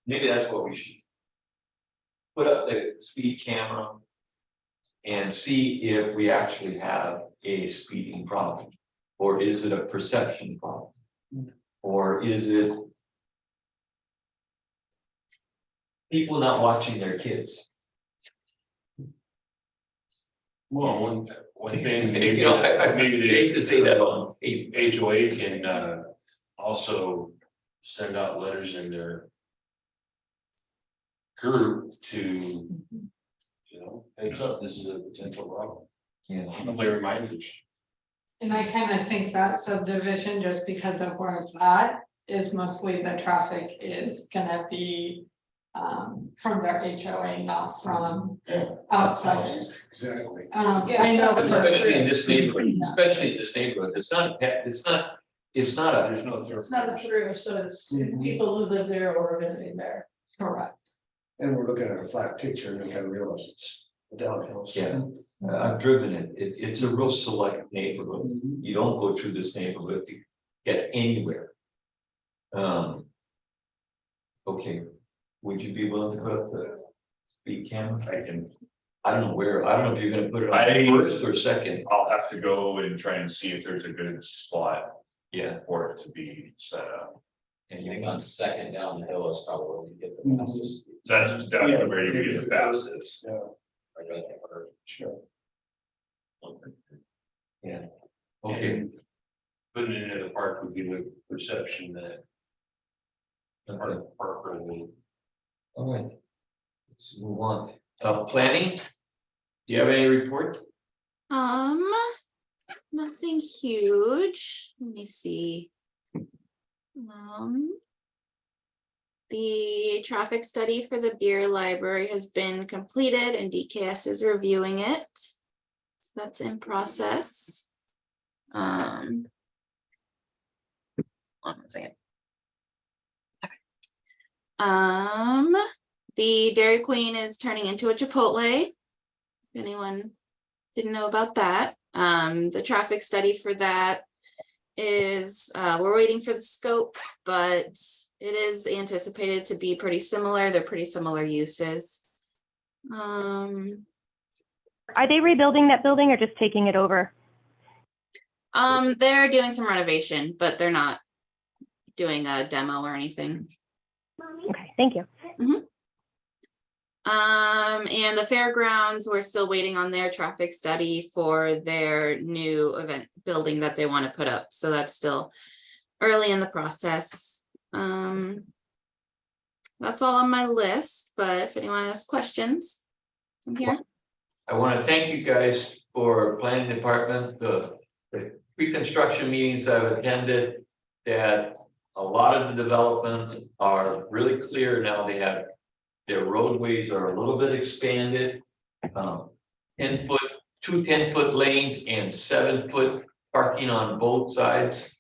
Speaker 2: maybe that's what we should. Put up the speed camera. And see if we actually have a speeding problem, or is it a perception problem? Or is it people not watching their kids?
Speaker 8: Well, one thing,
Speaker 2: You know, I
Speaker 8: maybe
Speaker 2: hate to say that on.
Speaker 8: HOA can also send out letters in their group to, you know, heads up, this is a potential problem.
Speaker 2: Yeah.
Speaker 8: Monthly reminders.
Speaker 4: And I kind of think that subdivision, just because of where it's at, is mostly the traffic is gonna be from their HOA, not from
Speaker 8: Yeah.
Speaker 4: outsiders.
Speaker 9: Exactly.
Speaker 4: I know.
Speaker 2: Especially in this neighborhood, it's not, it's not a,
Speaker 8: There's no.
Speaker 5: It's not a through, so it's people who live there or are visiting there.
Speaker 4: Correct.
Speaker 9: And we're looking at a flat picture and we kind of realize it's a downhill.
Speaker 2: Yeah. I've driven it, it's a real select neighborhood.
Speaker 9: Mhm.
Speaker 2: You don't go through this neighborhood to get anywhere. Okay, would you be willing to put up the speed camera? I don't know where, I don't know if you're gonna put it on first or second.
Speaker 3: I'll have to go and try and see if there's a good spot
Speaker 2: Yeah,
Speaker 3: for it to be set up.
Speaker 2: and
Speaker 6: I
Speaker 2: you
Speaker 6: think
Speaker 2: got
Speaker 6: on second down the hill is probably where you get the fastest.
Speaker 3: That's definitely where you get the fastest.
Speaker 9: Yeah,
Speaker 6: Right there.
Speaker 9: sure.
Speaker 2: yeah. Okay,
Speaker 8: Putting it in the park would be the perception that. The park really.
Speaker 2: all right. Let's move on. Planning? Do you have any report?
Speaker 10: Nothing huge. Let me see. The traffic study for the beer library has been completed and DKS is reviewing it. So that's in process. Hold on 1 second. Okay. The Dairy Queen is turning into a Chipotle. If anyone didn't know about that. The traffic study for that is, we're waiting for the scope, but it is anticipated to be pretty similar. They're pretty similar uses.
Speaker 1: Are they rebuilding that building or just taking it over?
Speaker 10: They're doing some renovation, but they're not doing a demo or anything.
Speaker 1: Okay, thank you.
Speaker 10: And the fairgrounds, we're still waiting on their traffic study for their new event building that they want to put up. So that's still early in the process. That's all on my list, but if anyone has questions, I'm here.
Speaker 2: I want to thank you guys for planning department, the pre-construction meetings I've attended, that a lot of the developments are really clear now. They have, their roadways are a little bit expanded. 10-foot, 2 10-foot lanes and 7-foot parking on both sides.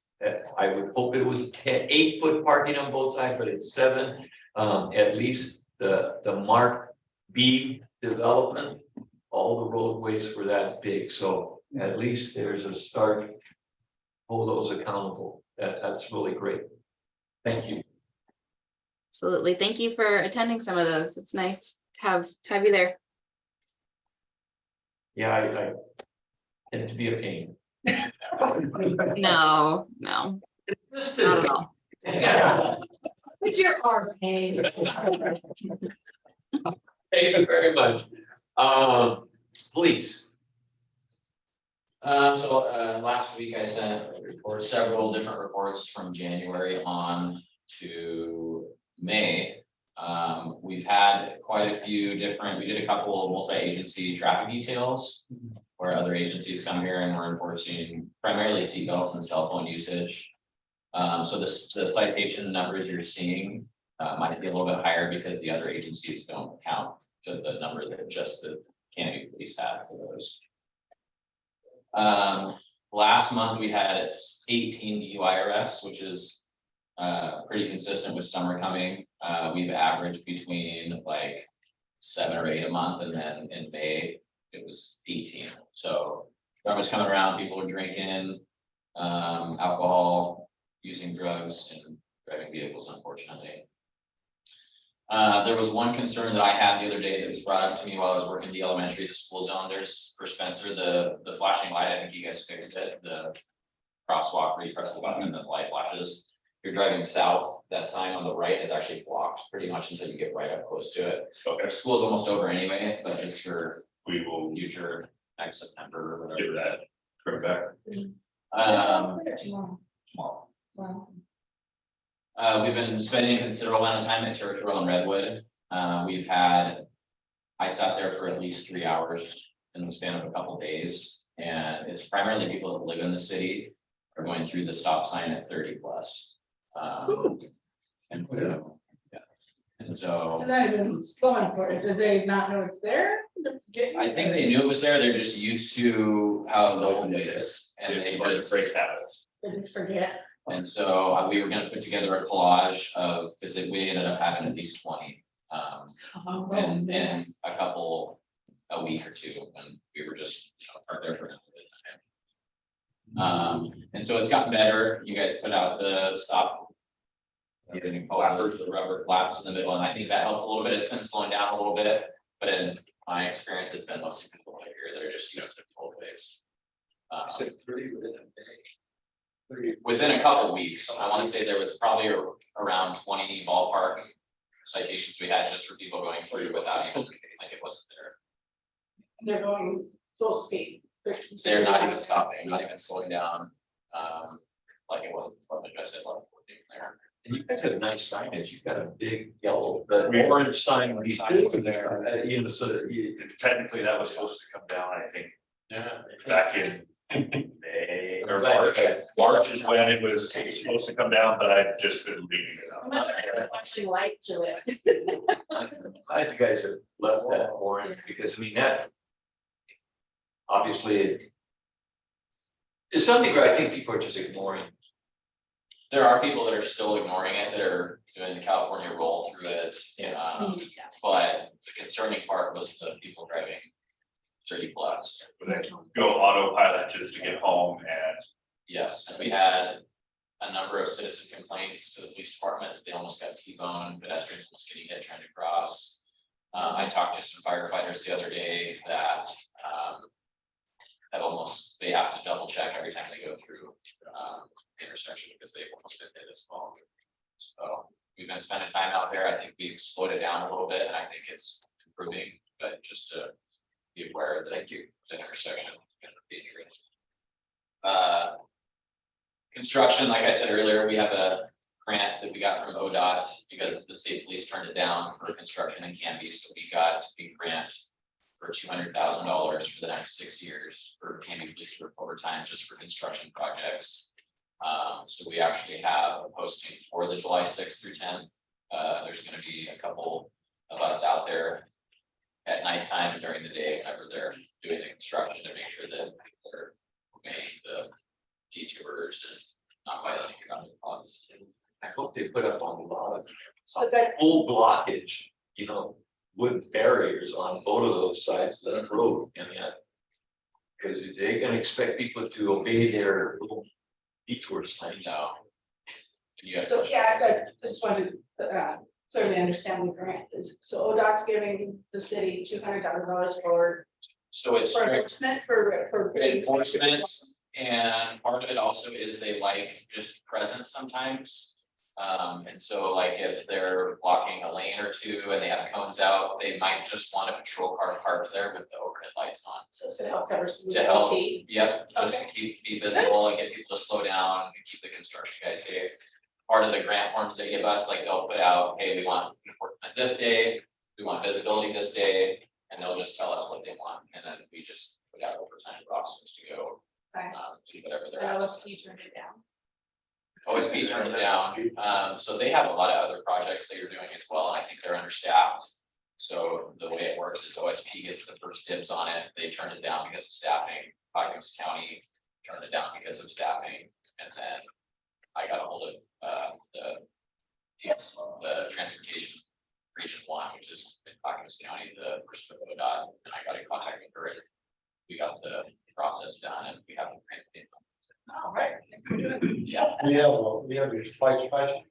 Speaker 2: I would hope it was 8-foot parking on both sides, but it's 7. At least the Mark B development, all the roadways were that big, so at least there's a start. Hold those accountable. That's really great. Thank you.
Speaker 10: Absolutely. Thank you for attending some of those. It's nice to have you there.
Speaker 2: Yeah, I tend to be a pain.
Speaker 10: No, not at all.
Speaker 2: Yeah.
Speaker 5: But you're our pain.
Speaker 2: Thank you very much. Police.
Speaker 6: Last week I sent several different reports from January on to May. We've had quite a few different, we did a couple of multi-agency traffic details where other agencies come here and we're enforcing primarily seatbelts and cell phone usage. So the citation numbers you're seeing might be a little bit higher because the other agencies don't count to the number that just the Canby police have for those. Last month we had 18 DUI arrests, which is pretty consistent with summer coming. We've averaged between like 7 or 8 a month, and then in May it was 18. So drivers coming around, people are drinking, alcohol, using drugs, and driving vehicles, unfortunately. There was one concern that I had the other day that was brought up to me while I was working the elementary, the school zone. There's for Spencer, the flashing light. I think you guys fixed it. The crosswalk where you press the button and the light flashes. You're driving south, that sign on the right is actually blocked pretty much until you get right up close to it. Okay, school's almost over anyway, but just for
Speaker 3: We will
Speaker 6: future next September or
Speaker 3: give
Speaker 6: whatever.
Speaker 3: that correct back.
Speaker 6: Tomorrow.
Speaker 5: Wow.
Speaker 6: We've been spending a considerable amount of time at Territorial and Redwood. I sat there for at least 3 hours in the span of a couple days, and it's primarily people that live in the city are going through the stop sign at 30 plus. And so, yeah. And so
Speaker 5: And not even going for it, do they not know it's there?
Speaker 6: I think they knew it was there. They're just used to how the old is, and they just
Speaker 3: Great habits.
Speaker 5: They just forget.
Speaker 6: And so we were gonna put together a collage of, because we ended up having at least 20.
Speaker 5: Oh,
Speaker 6: And
Speaker 5: man.
Speaker 6: a week or two when we were just, parked there for a bit of time. And so it's gotten better. You guys put out the stop. Getting flappers, the rubber flaps in the middle, and I think that helped a little bit. It's been slowing down a little bit, but in my experience, it's been mostly people over here that are just used to the old ways. Within a couple weeks, I want to say there was probably around 20 ballpark citations we had just for people going through without even, like it wasn't there.
Speaker 5: They're going full speed.
Speaker 6: They're not even stopping, not even slowing down. Like it wasn't, like I said, like there.
Speaker 2: And you guys have nice signage. You've got a big yellow, the orange sign with these things there, so that
Speaker 3: Technically, that was supposed to come down, I think,
Speaker 2: yeah.
Speaker 3: back in May or March. March is when it was supposed to come down, but I've just been leaving it up.
Speaker 5: Actually like to it.
Speaker 2: I'm glad you guys have left that orange, because I mean, that. Obviously. To some degree, I think people are just ignoring.
Speaker 6: There are people that are still ignoring it, that are doing the California roll through it. But the concerning part was the people driving 30 plus.
Speaker 3: They go autopilot just to get home, and
Speaker 6: Yes, and we had a number of citizen complaints to the police department that they almost got T-boned, pedestrians almost getting hit trying to cross. I talked to some firefighters the other day that they have to double check every time they go through the intersection because they've almost been hit as well. So we've been spending time out there. I think we've slowed it down a little bit, and I think it's improving, but just to be aware that the intersection is gonna be dangerous. Construction, like I said earlier, we have a grant that we got from ODOT because the state police turned it down for construction in Canby, so we got a grant for $200,000 for the next 6 years for Canby Police to work overtime just for construction projects. So we actually have a posting for the July 6th through 10th. There's going to be a couple of us out there at nighttime and during the day whenever they're doing the construction to make sure that people are obeying the detours and not violating traffic laws.
Speaker 2: I hope they put up on the lot.
Speaker 5: So that-
Speaker 2: Full blockage, wood barriers on both of those sides of the road, and yet. Because they're gonna expect people to obey their little detour signs.
Speaker 6: No. You guys.
Speaker 5: So yeah, I just wanted, certainly understand the grant is, so ODOT's giving the city $200,000 for
Speaker 6: So it's strict
Speaker 5: enforcement for.
Speaker 6: enforcement, and part of it also is they like just presence sometimes. And so like if they're blocking a lane or two and they have cones out, they might just want a patrol car parked there with the overhead lights on.
Speaker 5: Just to help cover some.
Speaker 6: To help,
Speaker 5: DOT.
Speaker 6: yep, just to be visible and get people to slow down and keep the construction guys safe. Part of the grant forms they give us, like they'll put out, hey, we want enforcement this day, we want visibility this day, and they'll just tell us what they want, and then we just put out overtime for officers to go
Speaker 5: Nice.
Speaker 6: do whatever they're
Speaker 5: And
Speaker 6: asking.
Speaker 5: OSP turned it down.
Speaker 6: OSP turned it down, so they have a lot of other projects that you're doing as well, and I think they're understaffed. So the way it works is OSP gets the first dibs on it, they turn it down because of staffing, Clackamas County turned it down because of staffing, and then I got a hold of the transportation region one, which is in Clackamas County, the person with ODOT, and I got in contact with her, and we got the process done, and we have.
Speaker 5: All right.
Speaker 6: Yeah,
Speaker 9: We have your lights flashing,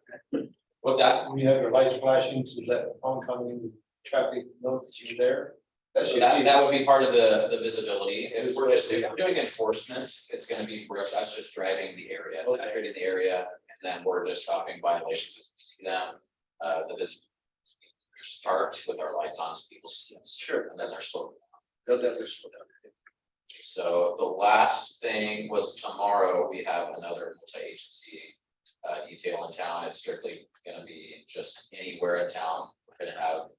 Speaker 6: what's that?
Speaker 9: we have your lights flashing, so that oncoming traffic knows that you're there.
Speaker 6: So that would be part of the visibility. If we're doing enforcement, it's gonna be, us just driving the area, saturating the area, and then we're just stopping violations as we see them. The visibility start with our lights on so people see us. Sure. And then they're slow. So the last thing was tomorrow, we have another multi-agency detail in town. It's strictly gonna be just anywhere in town. We're gonna have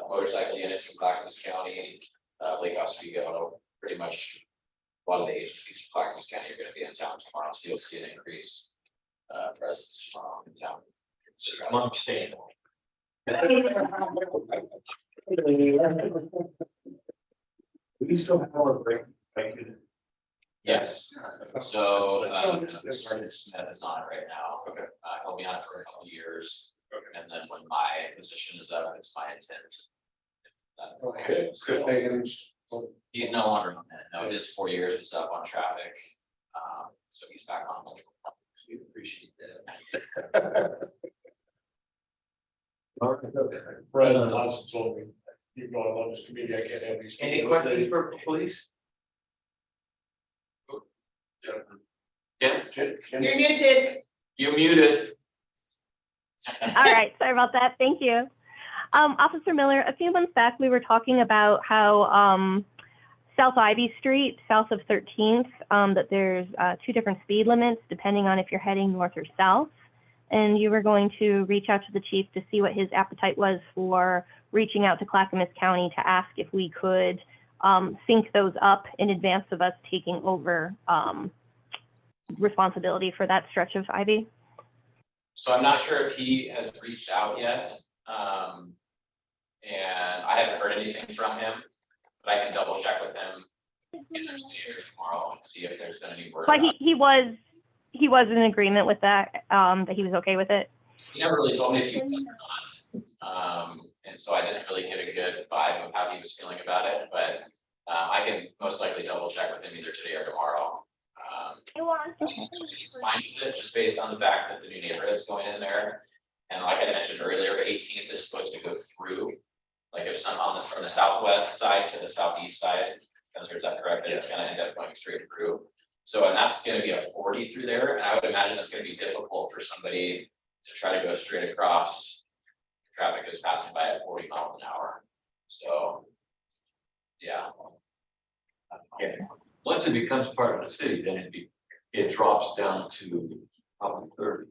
Speaker 6: motorcycle units from Clackamas County, Lake Oswego, pretty much a lot of the agencies from Clackamas County are gonna be in town tomorrow, so you'll see an increased presence tomorrow in town.
Speaker 2: I'm staying.
Speaker 9: We still have our break.
Speaker 6: Yes, so Sergeant Smith is on it right now.
Speaker 3: Okay.
Speaker 6: He'll be on it for a couple of years, and then when my position is up, it's my intent.
Speaker 9: Okay, Chris Megan's.
Speaker 6: He's no longer on it. No, his 4 years is up on traffic. So he's back on.
Speaker 9: We appreciate that. Brad Johnson told me, you know, I love this committee, I can't have these.
Speaker 2: Any questions for police? Yeah,
Speaker 5: You're muted.
Speaker 2: you muted.
Speaker 1: All right, sorry about that. Thank you. Officer Miller, a few months back, we were talking about how South Ivy Street, south of 13th, that there's 2 different speed limits depending on if you're heading north or south. And you were going to reach out to the chief to see what his appetite was for reaching out to Clackamas County to ask if we could sync those up in advance of us taking over responsibility for that stretch of Ivy.
Speaker 6: So I'm not sure if he has reached out yet. And I haven't heard anything from him, but I can double check with him either today or tomorrow and see if there's been any word.
Speaker 1: But
Speaker 6: about it.
Speaker 1: he was in agreement with that, that he was okay with it.
Speaker 6: He never really told me if he was or not. And so I didn't really get a good vibe of how he was feeling about it, but I can most likely double check with him either today or tomorrow. He's fine with it, just based on the fact that the new neighborhood's going in there. And like I mentioned earlier, 18th is supposed to go through. Like if some on this from the southwest side to the southeast side, is that correct? That it's gonna end up going straight through. So, and that's gonna be a 40 through there, and I would imagine it's gonna be difficult for somebody to try to go straight across. Traffic is passing by at 40 miles an hour, so. Yeah.
Speaker 2: Yeah. Once it becomes part of the city, then it drops down to probably 30.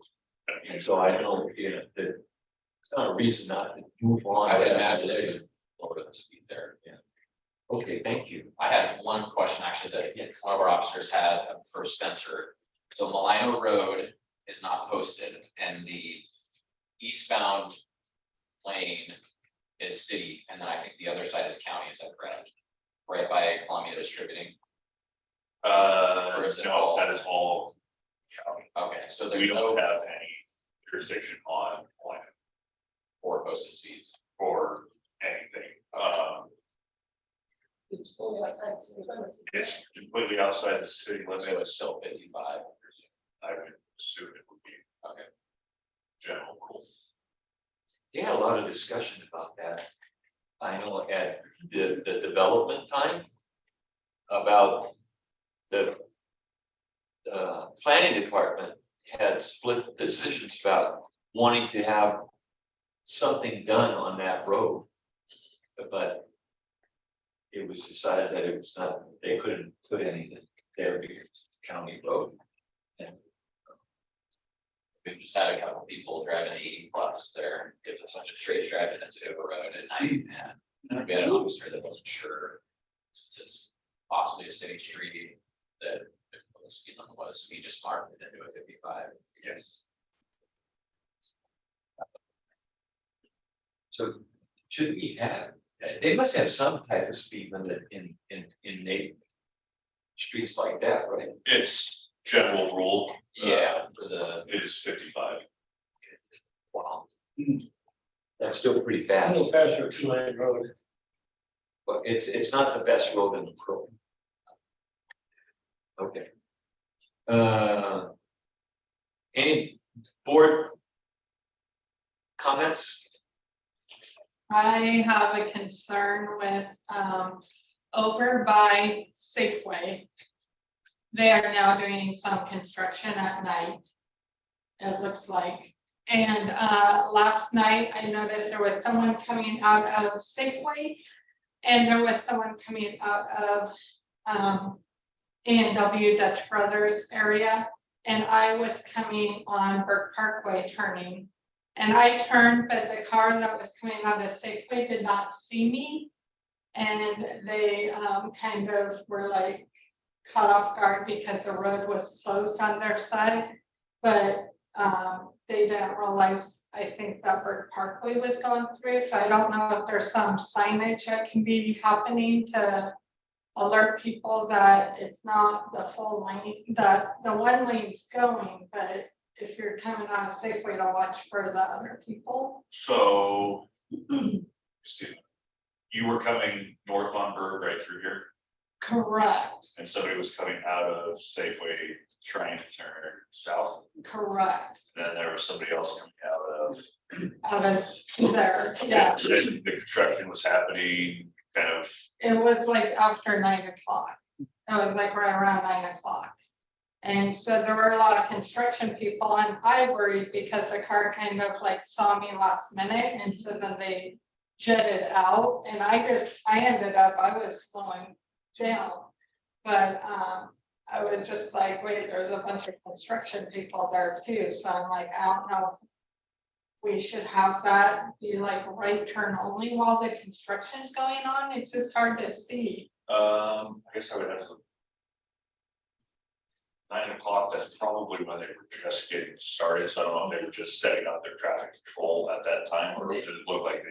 Speaker 2: And so I know, that it's not a reason not to move on.
Speaker 6: I would imagine they would lower the speed there, yeah.
Speaker 2: Okay, thank you.
Speaker 6: I had one question actually that one of our officers had for Spencer. So Malino Road is not posted and the eastbound lane is city, and then I think the other side is county, is that correct? Right by Columbia Distributing. Or is it all?
Speaker 3: No, that is all county.
Speaker 6: Okay, so
Speaker 3: We
Speaker 6: there's
Speaker 3: don't
Speaker 6: no
Speaker 3: have any jurisdiction on land
Speaker 6: four posted speeds.
Speaker 3: or anything.
Speaker 5: It's fully outside the city limits. isn't it?
Speaker 3: It's completely outside the city limits.
Speaker 6: So it's still 55.
Speaker 3: I would assume it would be
Speaker 6: Okay.
Speaker 3: general rule.
Speaker 2: they had a lot of discussion about that. I know at the development time about the planning department had split decisions about wanting to have something done on that road. But it was decided that it was not, they couldn't put anything there because it's a county road. And
Speaker 6: We've just had a couple people driving 80 plus there, because it's such a straight drive into a road at night, and we had an officer that wasn't sure. Since it's possibly a city street, that if the speed limit was, he just marked it into a 55.
Speaker 3: Yes.
Speaker 2: so should we have, they must have some type of speed limit in streets like that, right?
Speaker 3: It's general rule.
Speaker 6: For the,
Speaker 3: It is 55.
Speaker 2: Wow. That's still pretty
Speaker 9: A
Speaker 2: fast,
Speaker 9: little faster, 2-lane road.
Speaker 2: but it's not the best road in the world. Okay. Any board comments?
Speaker 4: I have a concern with, over by Safeway. They are now doing some construction at night. It looks like, and, last night I noticed there was someone coming out of Safeway. And there was someone coming out of, A&W Dutch Brothers area. And I was coming on Burke Parkway turning. And I turned, but the car that was coming out of Safeway did not see me. And they kind of were like caught off guard because the road was closed on their side. But they didn't realize, I think, that Burke Parkway was going through. So I don't know if there's some signage that can be happening to alert people that it's not the full lane, that the one lane's going, but if you're coming on a safe way to watch for the other people.
Speaker 3: So. Excuse me. You were coming north on Burr right through here,
Speaker 4: Correct,
Speaker 3: and somebody was coming out of Safeway trying to turn south.
Speaker 4: correct,
Speaker 3: Then there was somebody else coming out of.
Speaker 4: out of there, yeah.
Speaker 3: And the construction was happening kind of,
Speaker 4: It was like after 9 o'clock. It was like right around 9 o'clock. And so there were a lot of construction people, and I worried because the car kind of like saw me last minute, and so then they jetted out, and I ended up, I was slowing down. But I was just like, wait, there's a bunch of construction people there too, so I'm like, I don't know if we should have that be like right turn only while the construction's going on. It's just hard to see.
Speaker 3: I guess I would have to. 9 o'clock, that's probably when they were just getting started, so I don't know if they were just setting up their traffic control at that time, or if it looked like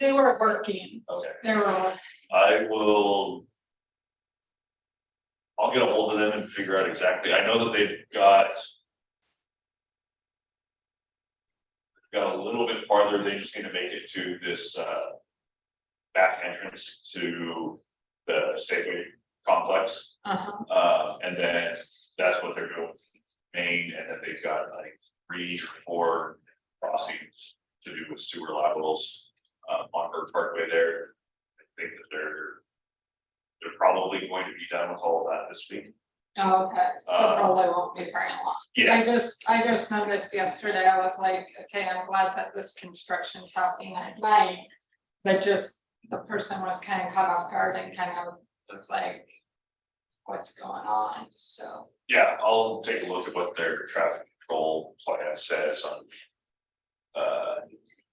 Speaker 4: They were working,
Speaker 3: okay.
Speaker 4: they were working.
Speaker 3: I'll get a hold of them and figure out exactly, I know that they've got a little bit farther, they just need to make it to this back entrance to the Safeway complex. And then that's what they're doing, Main, and then they've got like 3 or 4 crossings to do with sewer laterals on Burke Parkway there. I think that they're probably going to be done with all of that this week.
Speaker 4: Okay, so probably won't be very long.
Speaker 3: Yeah,
Speaker 4: I just noticed yesterday, I was like, okay, I'm glad that this construction's happening at night. But just the person was kind of caught off guard and kind of was like, what's going on, so.
Speaker 3: yeah, I'll take a look at what their traffic control plan says on.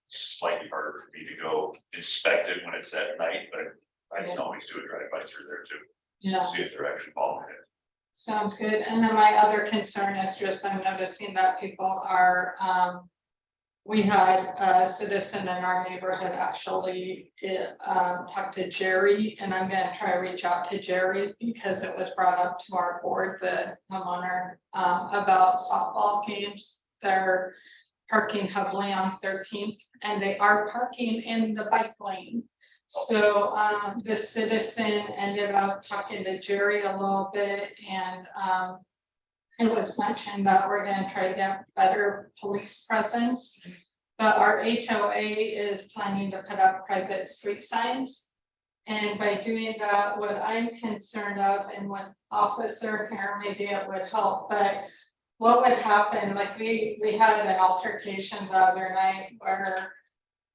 Speaker 3: Slightly harder for me to go inspect it when it's at night, but I can always do a drive-by through there too,
Speaker 4: Yeah,
Speaker 3: see if they're actually following it.
Speaker 4: sounds good. And then my other concern is just I'm noticing that people are, we had a citizen in our neighborhood actually talk to Jerry, and I'm gonna try to reach out to Jerry because it was brought up to our board, the homeowner, about softball games. They're parking heavily on 13th, and they are parking in the bike lane. So the citizen ended up talking to Jerry a little bit, and it was mentioned that we're gonna try to get better police presence. But our HOA is planning to put up private street signs. And by doing that, what I'm concerned of, and with Officer here, maybe it would help, but what would happen, like we had an altercation the other night where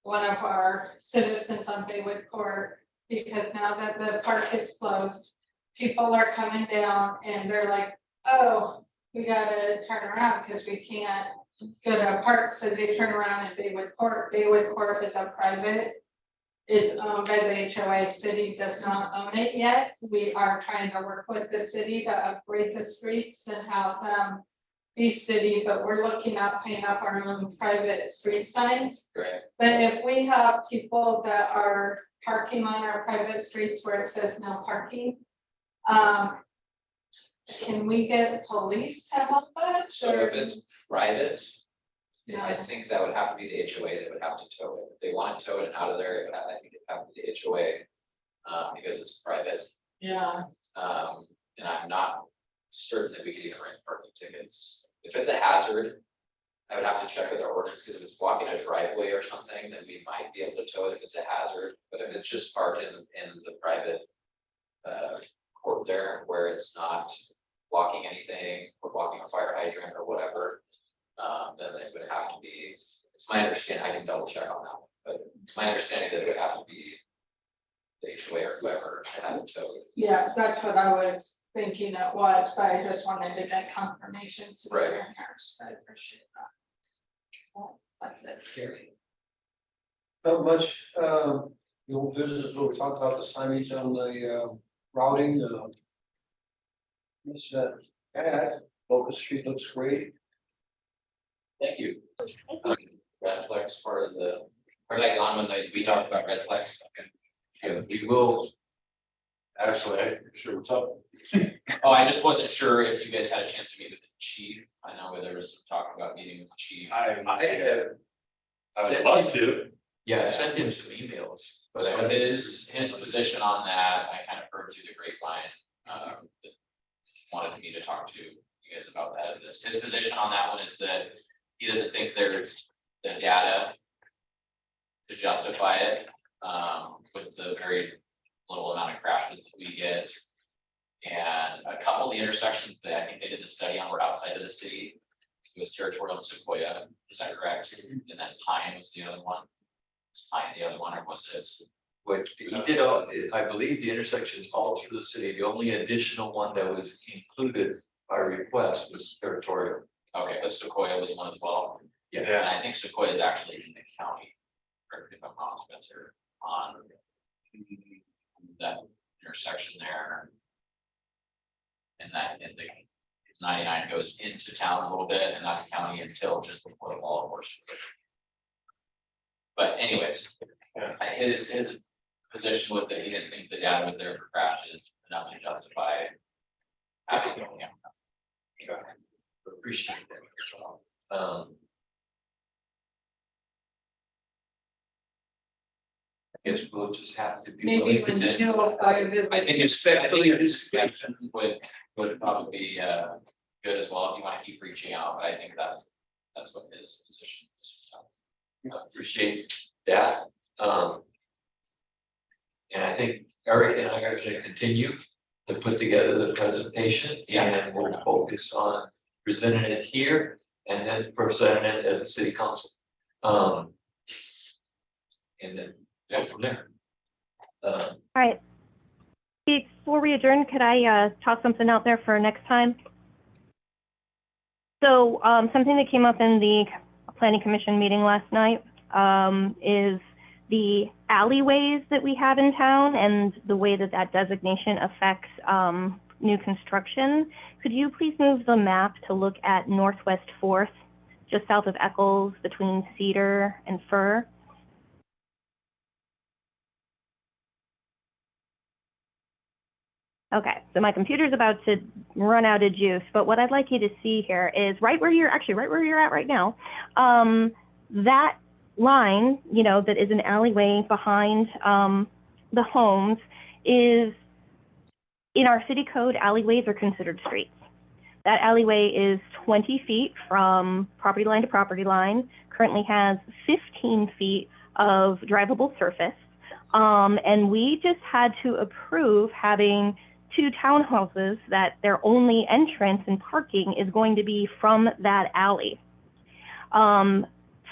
Speaker 4: one of our citizens on Baywood Court, because now that the park is closed, people are coming down and they're like, oh, we gotta turn around because we can't go to a park, so they turn around in Baywood Court. Baywood Court is a private. It's owned by the HOA. City does not own it yet. We are trying to work with the city to upgrade the streets and have them be city, but we're looking at putting up our own private street signs.
Speaker 6: Great.
Speaker 4: But if we have people that are parking on our private streets where it says no parking, can we get police to help us?
Speaker 6: So if it's private, I
Speaker 4: Yeah,
Speaker 6: think that would have to be the HOA that would have to tow it. If they want to tow it out of there, it would have, I think it'd have to be the HOA, because it's private.
Speaker 4: yeah,
Speaker 6: And I'm not certain that we could even write parking tickets. If it's a hazard, I would have to check with our ordinance, because if it's blocking a driveway or something, then we might be able to tow it if it's a hazard. But if it's just parked in the private court there, where it's not blocking anything or blocking a fire hydrant or whatever, then it would have to be, it's my understanding, I can double check on that, but it's my understanding that it would have to be the HOA or whoever to have it towed.
Speaker 4: yeah, that's what I was thinking it was, but I just wanted to get confirmation since you're
Speaker 6: Right.
Speaker 4: here, so I appreciate that. Well, that's it.
Speaker 6: Scary.
Speaker 9: Not much, the old business, where we talked about the signage on the routing, it's bad, Locust Street looks great.
Speaker 6: Thank you. Red flags part of the, or like on when we talked about red flags. Okay.
Speaker 2: Yeah, we will,
Speaker 8: Actually, I'm sure what's up.
Speaker 6: Oh, I just wasn't sure if you guys had a chance to meet with the chief. I know there was some talk about meeting with the chief.
Speaker 8: I would
Speaker 2: sent
Speaker 8: love
Speaker 2: him-
Speaker 8: to.
Speaker 2: yeah, I sent him some emails, but I
Speaker 6: So
Speaker 2: haven't-
Speaker 6: his position on that, I kind of heard through the grapevine, that wanted me to talk to you guys about that. His position on that one is that he doesn't think there's the data to justify it, with the very little amount of crashes that we get. And a couple of the intersections that I think they did the study on were outside of the city. It was Territorial and Sequoia, is that correct? And then Pine was the other one. Was Pine the other one, or was it?
Speaker 2: Which he did, I believe the intersections all through the city. The only additional one that was included by request was Territorial.
Speaker 6: Okay, but Sequoia was one as well.
Speaker 2: Yeah.
Speaker 6: And I think Sequoia is actually in the county. Correct me if I'm wrong, Spencer, on that intersection there. And that, it's 99 goes into town a little bit, and that's county until just before the law enforcement. But anyways, his position was that he didn't think the data was there for crashes enough to justify having it. Yeah.
Speaker 2: Appreciate that. I guess we'll just have to be
Speaker 4: Maybe
Speaker 2: willing to
Speaker 4: when you
Speaker 2: just.
Speaker 4: do a fire visit.
Speaker 6: I think a discussion would probably be good as well if you want to keep reaching out, but I think that's what his position is.
Speaker 2: Appreciate that. And I think Eric and I are going to continue to put together the presentation, and we'll focus on presenting it here and then presenting it at the city council. And then go from there.
Speaker 1: All right. Before we adjourn, could I toss something out there for next time? So something that came up in the planning commission meeting last night is the alleyways that we have in town and the way that that designation affects new construction. Could you please move the map to look at Northwest 4th, just south of Eccles, between Cedar and Fir? Okay, so my computer's about to run out of juice, but what I'd like you to see here is right where you're at right now. That line, you know, that is an alleyway behind the homes is, in our city code, alleyways are considered streets. That alleyway is 20 feet from property line to property line. currently has 15 feet of drivable surface. And we just had to approve having 2 townhouses that their only entrance and parking is going to be from that alley.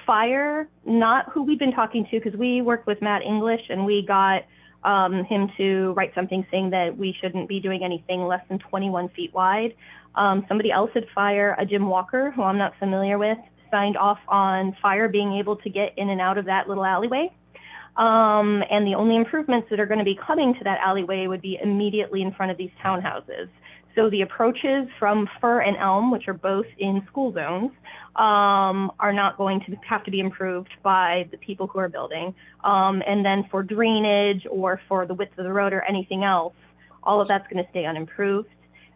Speaker 1: Fire, not who we've been talking to, because we worked with Matt English and we got him to write something saying that we shouldn't be doing anything less than 21 feet wide. Somebody else at Fire, a Jim Walker, who I'm not familiar with, signed off on Fire being able to get in and out of that little alleyway. And the only improvements that are going to be coming to that alleyway would be immediately in front of these townhouses. So the approaches from Fir and Elm, which are both in school zones, are not going to have to be improved by the people who are building. And then for drainage or for the width of the road or anything else, all of that's going to stay unimproved.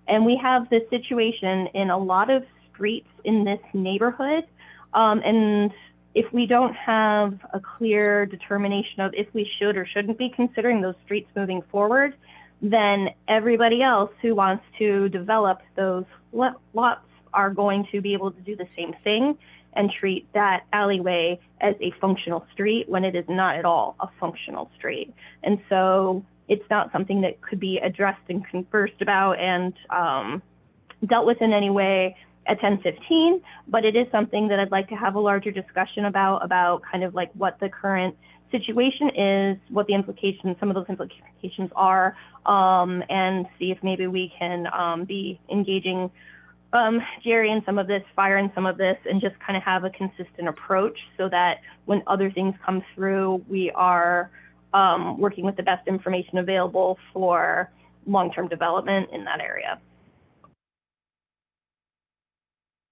Speaker 1: And we have this situation in a lot of streets in this neighborhood. And if we don't have a clear determination of if we should or shouldn't be considering those streets moving forward, then everybody else who wants to develop those lots are going to be able to do the same thing and treat that alleyway as a functional street when it is not at all a functional street. And so it's not something that could be addressed and conversed about and dealt with in any way at 10:15, but it is something that I'd like to have a larger discussion about kind of like what the current situation is, what the implications, some of those implications are, and see if maybe we can be engaging Jerry in some of this, Fire in some of this, and just kind of have a consistent approach so that when other things come through, we are working with the best information available for long-term development in that area.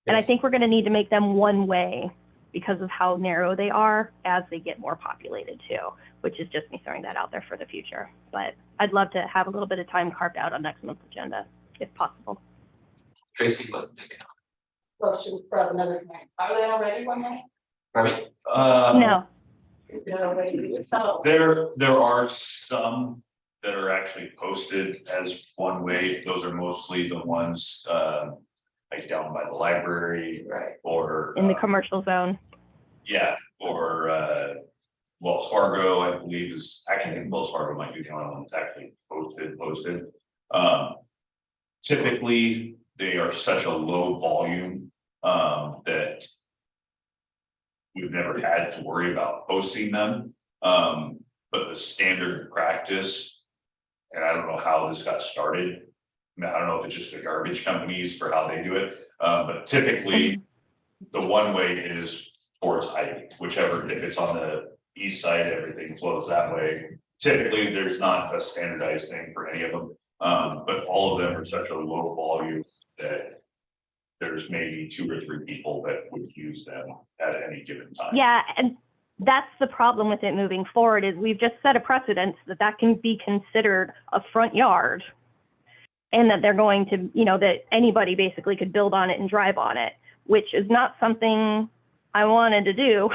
Speaker 1: And I think we're going to need to make them one way because of how narrow they are as they get more populated too, which is just me throwing that out there for the future. But I'd love to have a little bit of time carved out on next month's agenda, if possible.
Speaker 2: Tracy, what?
Speaker 5: Well, should we grab another night? Are they already one night?
Speaker 2: Pardon me?
Speaker 1: No.
Speaker 5: They're already, so.
Speaker 3: There are some that are actually posted as one way. Those are mostly the ones, like down by the library.
Speaker 5: Right.
Speaker 3: Or.
Speaker 1: In the commercial zone.
Speaker 3: Yeah, or, Wells Fargo, I believe is, actually, I think Wells Fargo might be the only one that's actually posted. Typically, they are such a low volume, that we've never had to worry about posting them. But the standard practice, and I don't know how this got started. I mean, I don't know if it's just the garbage companies for how they do it, but typically the one way is towards Ivy, whichever, if it's on the east side, everything flows that way. Typically, there's not a standardized thing for any of them, but all of them are such a low volume that there's maybe 2 or 3 people that would use them at any given time.
Speaker 1: Yeah, and that's the problem with it moving forward is we've just set a precedent that can be considered a front yard and that they're going to, you know, that anybody basically could build on it and drive on it, which is not something I wanted to do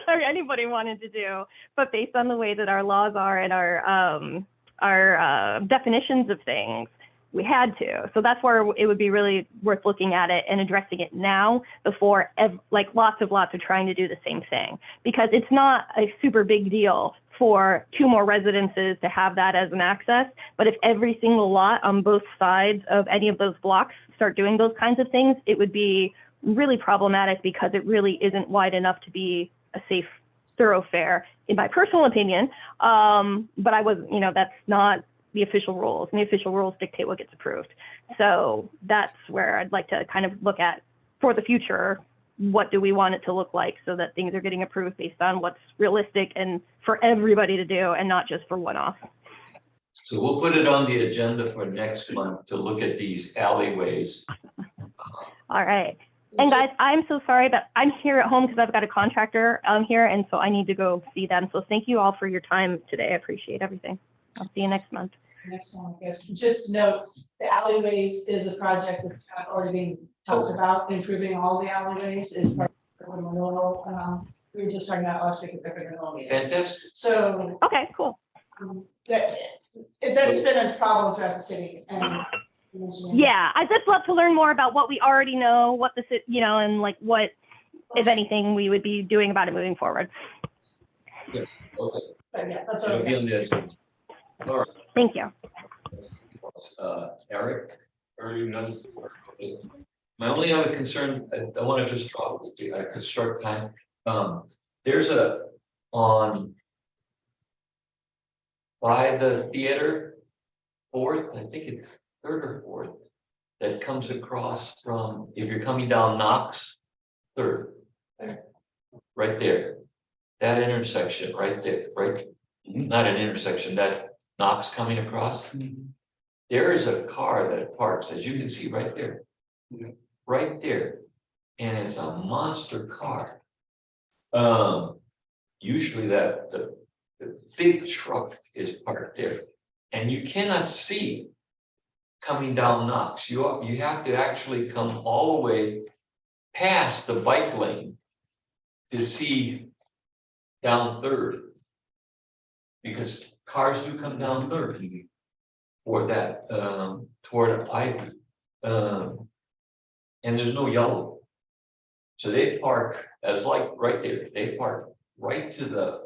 Speaker 1: or anybody wanted to do, but based on the way that our laws are and our definitions of things, we had to. So that's where it would be really worth looking at it and addressing it now before like lots are trying to do the same thing, because it's not a super big deal for 2 more residences to have that as an access. But if every single lot on both sides of any of those blocks start doing those kinds of things, it would be really problematic because it really isn't wide enough to be a safe thoroughfare, in my personal opinion. But I was, you know, that's not the official rules, and the official rules dictate what gets approved. So that's where I'd like to kind of look at for the future, what do we want it to look like so that things are getting approved based on what's realistic and for everybody to do and not just for one-off.
Speaker 2: So we'll put it on the agenda for next month to look at these alleyways.
Speaker 1: All right. And guys, I'm so sorry, but I'm here at home because I've got a contractor here, and so I need to go see them. So thank you all for your time today. I appreciate everything. I'll see you next month.
Speaker 5: Next one, yes, just note, the alleyways is a project that's kind of already being talked about, improving all the alleyways is part of the renewal. We were just talking about last week at the renewal meeting.
Speaker 2: Fantastic.
Speaker 5: So
Speaker 1: Okay, cool.
Speaker 5: that's been a problem throughout the city and.
Speaker 1: Yeah, I'd just love to learn more about what we already know, what the, you know, and like what if anything, we would be doing about it moving forward.
Speaker 2: Yes, okay.
Speaker 5: But yeah, that's all.
Speaker 2: It'll be on the agenda. All right.
Speaker 1: Thank you.
Speaker 2: Eric?
Speaker 8: Or you know,
Speaker 2: My only other concern, I want to just drop, I could start time, there's on. By the theater, fourth, I think it's third or fourth, that comes across from, if you're coming down Knox, third. Right there, that intersection, right there, right, not an intersection, that Knox coming across. There is a car that parks, as you can see right there. Right there, and it's a monster car. Usually the big truck is parked there, and you cannot see coming down Knox. You have to actually come all the way past the bike lane to see down Third. Because cars do come down Third for that, toward Ivy. And there's no yellow. So they park as like right there, they park right to the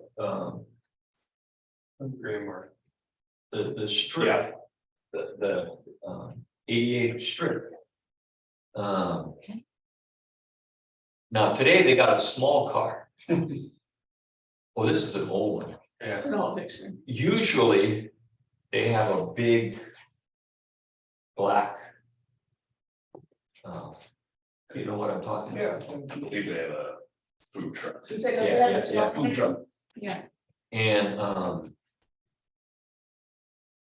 Speaker 8: grammar.
Speaker 2: the strip. The 88 strip. Now today they got a small car. Well, this is an old one.
Speaker 5: It's an old picture.
Speaker 2: Usually they have a big black. You know what I'm talking about?
Speaker 3: I believe they have a food truck.
Speaker 5: So say,
Speaker 2: Yeah, food truck.
Speaker 5: Yeah.
Speaker 2: And I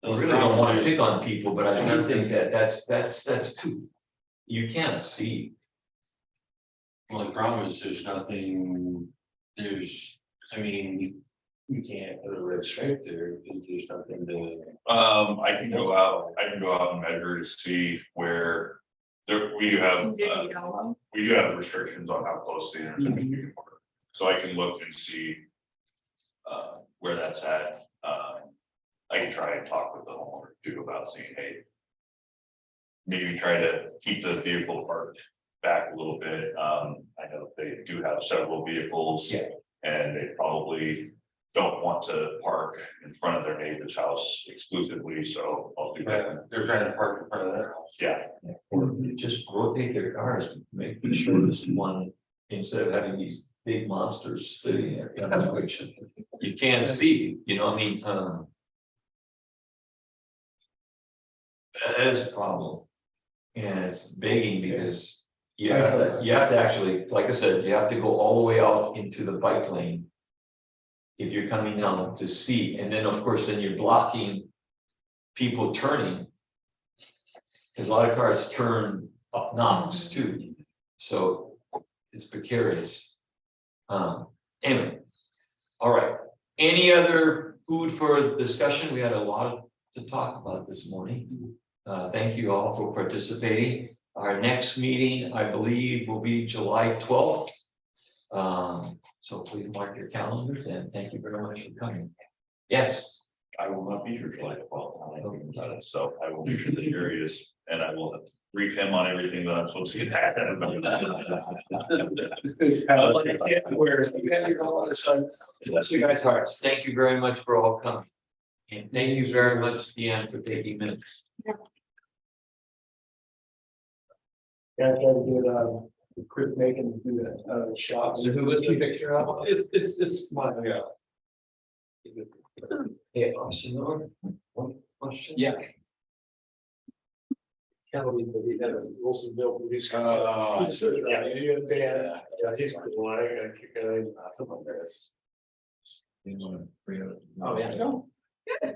Speaker 2: really don't want to pick on people, but I do think that that's too. You can't see.
Speaker 8: Well, the problem is there's nothing, I mean, you can't put a red stripe there, there's nothing to.
Speaker 3: I can go out and measure to see where there, we do have restrictions on how close the intersection you can park. So I can look and see where that's at. I can try and talk with the homeowner too about saying, hey, maybe try to keep the vehicle parked back a little bit. I know they do have several vehicles.
Speaker 2: Yeah.
Speaker 3: And they probably don't want to park in front of their neighbor's house exclusively, so I'll do that.
Speaker 8: They're trying to park in front of their house.
Speaker 3: Yeah,
Speaker 2: Or you just rotate their cars, make sure this one, instead of having these big monsters sitting there, you know, which you can't see, you know, I mean, that is a problem. And it's begging because you have to actually, like I said, you have to go all the way out into the bike lane. If you're coming down to see, and then of course, then you're blocking people turning. Because a lot of cars turn up Knox too, so it's precarious. Anyway, all right, any other food for discussion? We had a lot to talk about this morning. Thank you all for participating. Our next meeting, I believe, will be July 12th. So please mark your calendars and thank you very much for coming. Yes.
Speaker 3: I will not be here July 12th, so I will make sure that Gary is, and I will brief him on everything that I'm supposed to get back.
Speaker 2: Bless you guys' hearts. Thank you very much for all coming. And thank you very much, Deanne, for taking minutes.
Speaker 9: Yeah, I tried to get, Chris Macon do that, shot.
Speaker 2: So who was the picture of?
Speaker 9: It's mine, yeah.
Speaker 2: Hey, Officer Miller, one question?
Speaker 9: Yeah. Kelly, but he had a Wilsonville police. Yeah, he's cool. I gotta kick it in. Something like this.
Speaker 2: You wanna bring it up?
Speaker 9: Oh, yeah.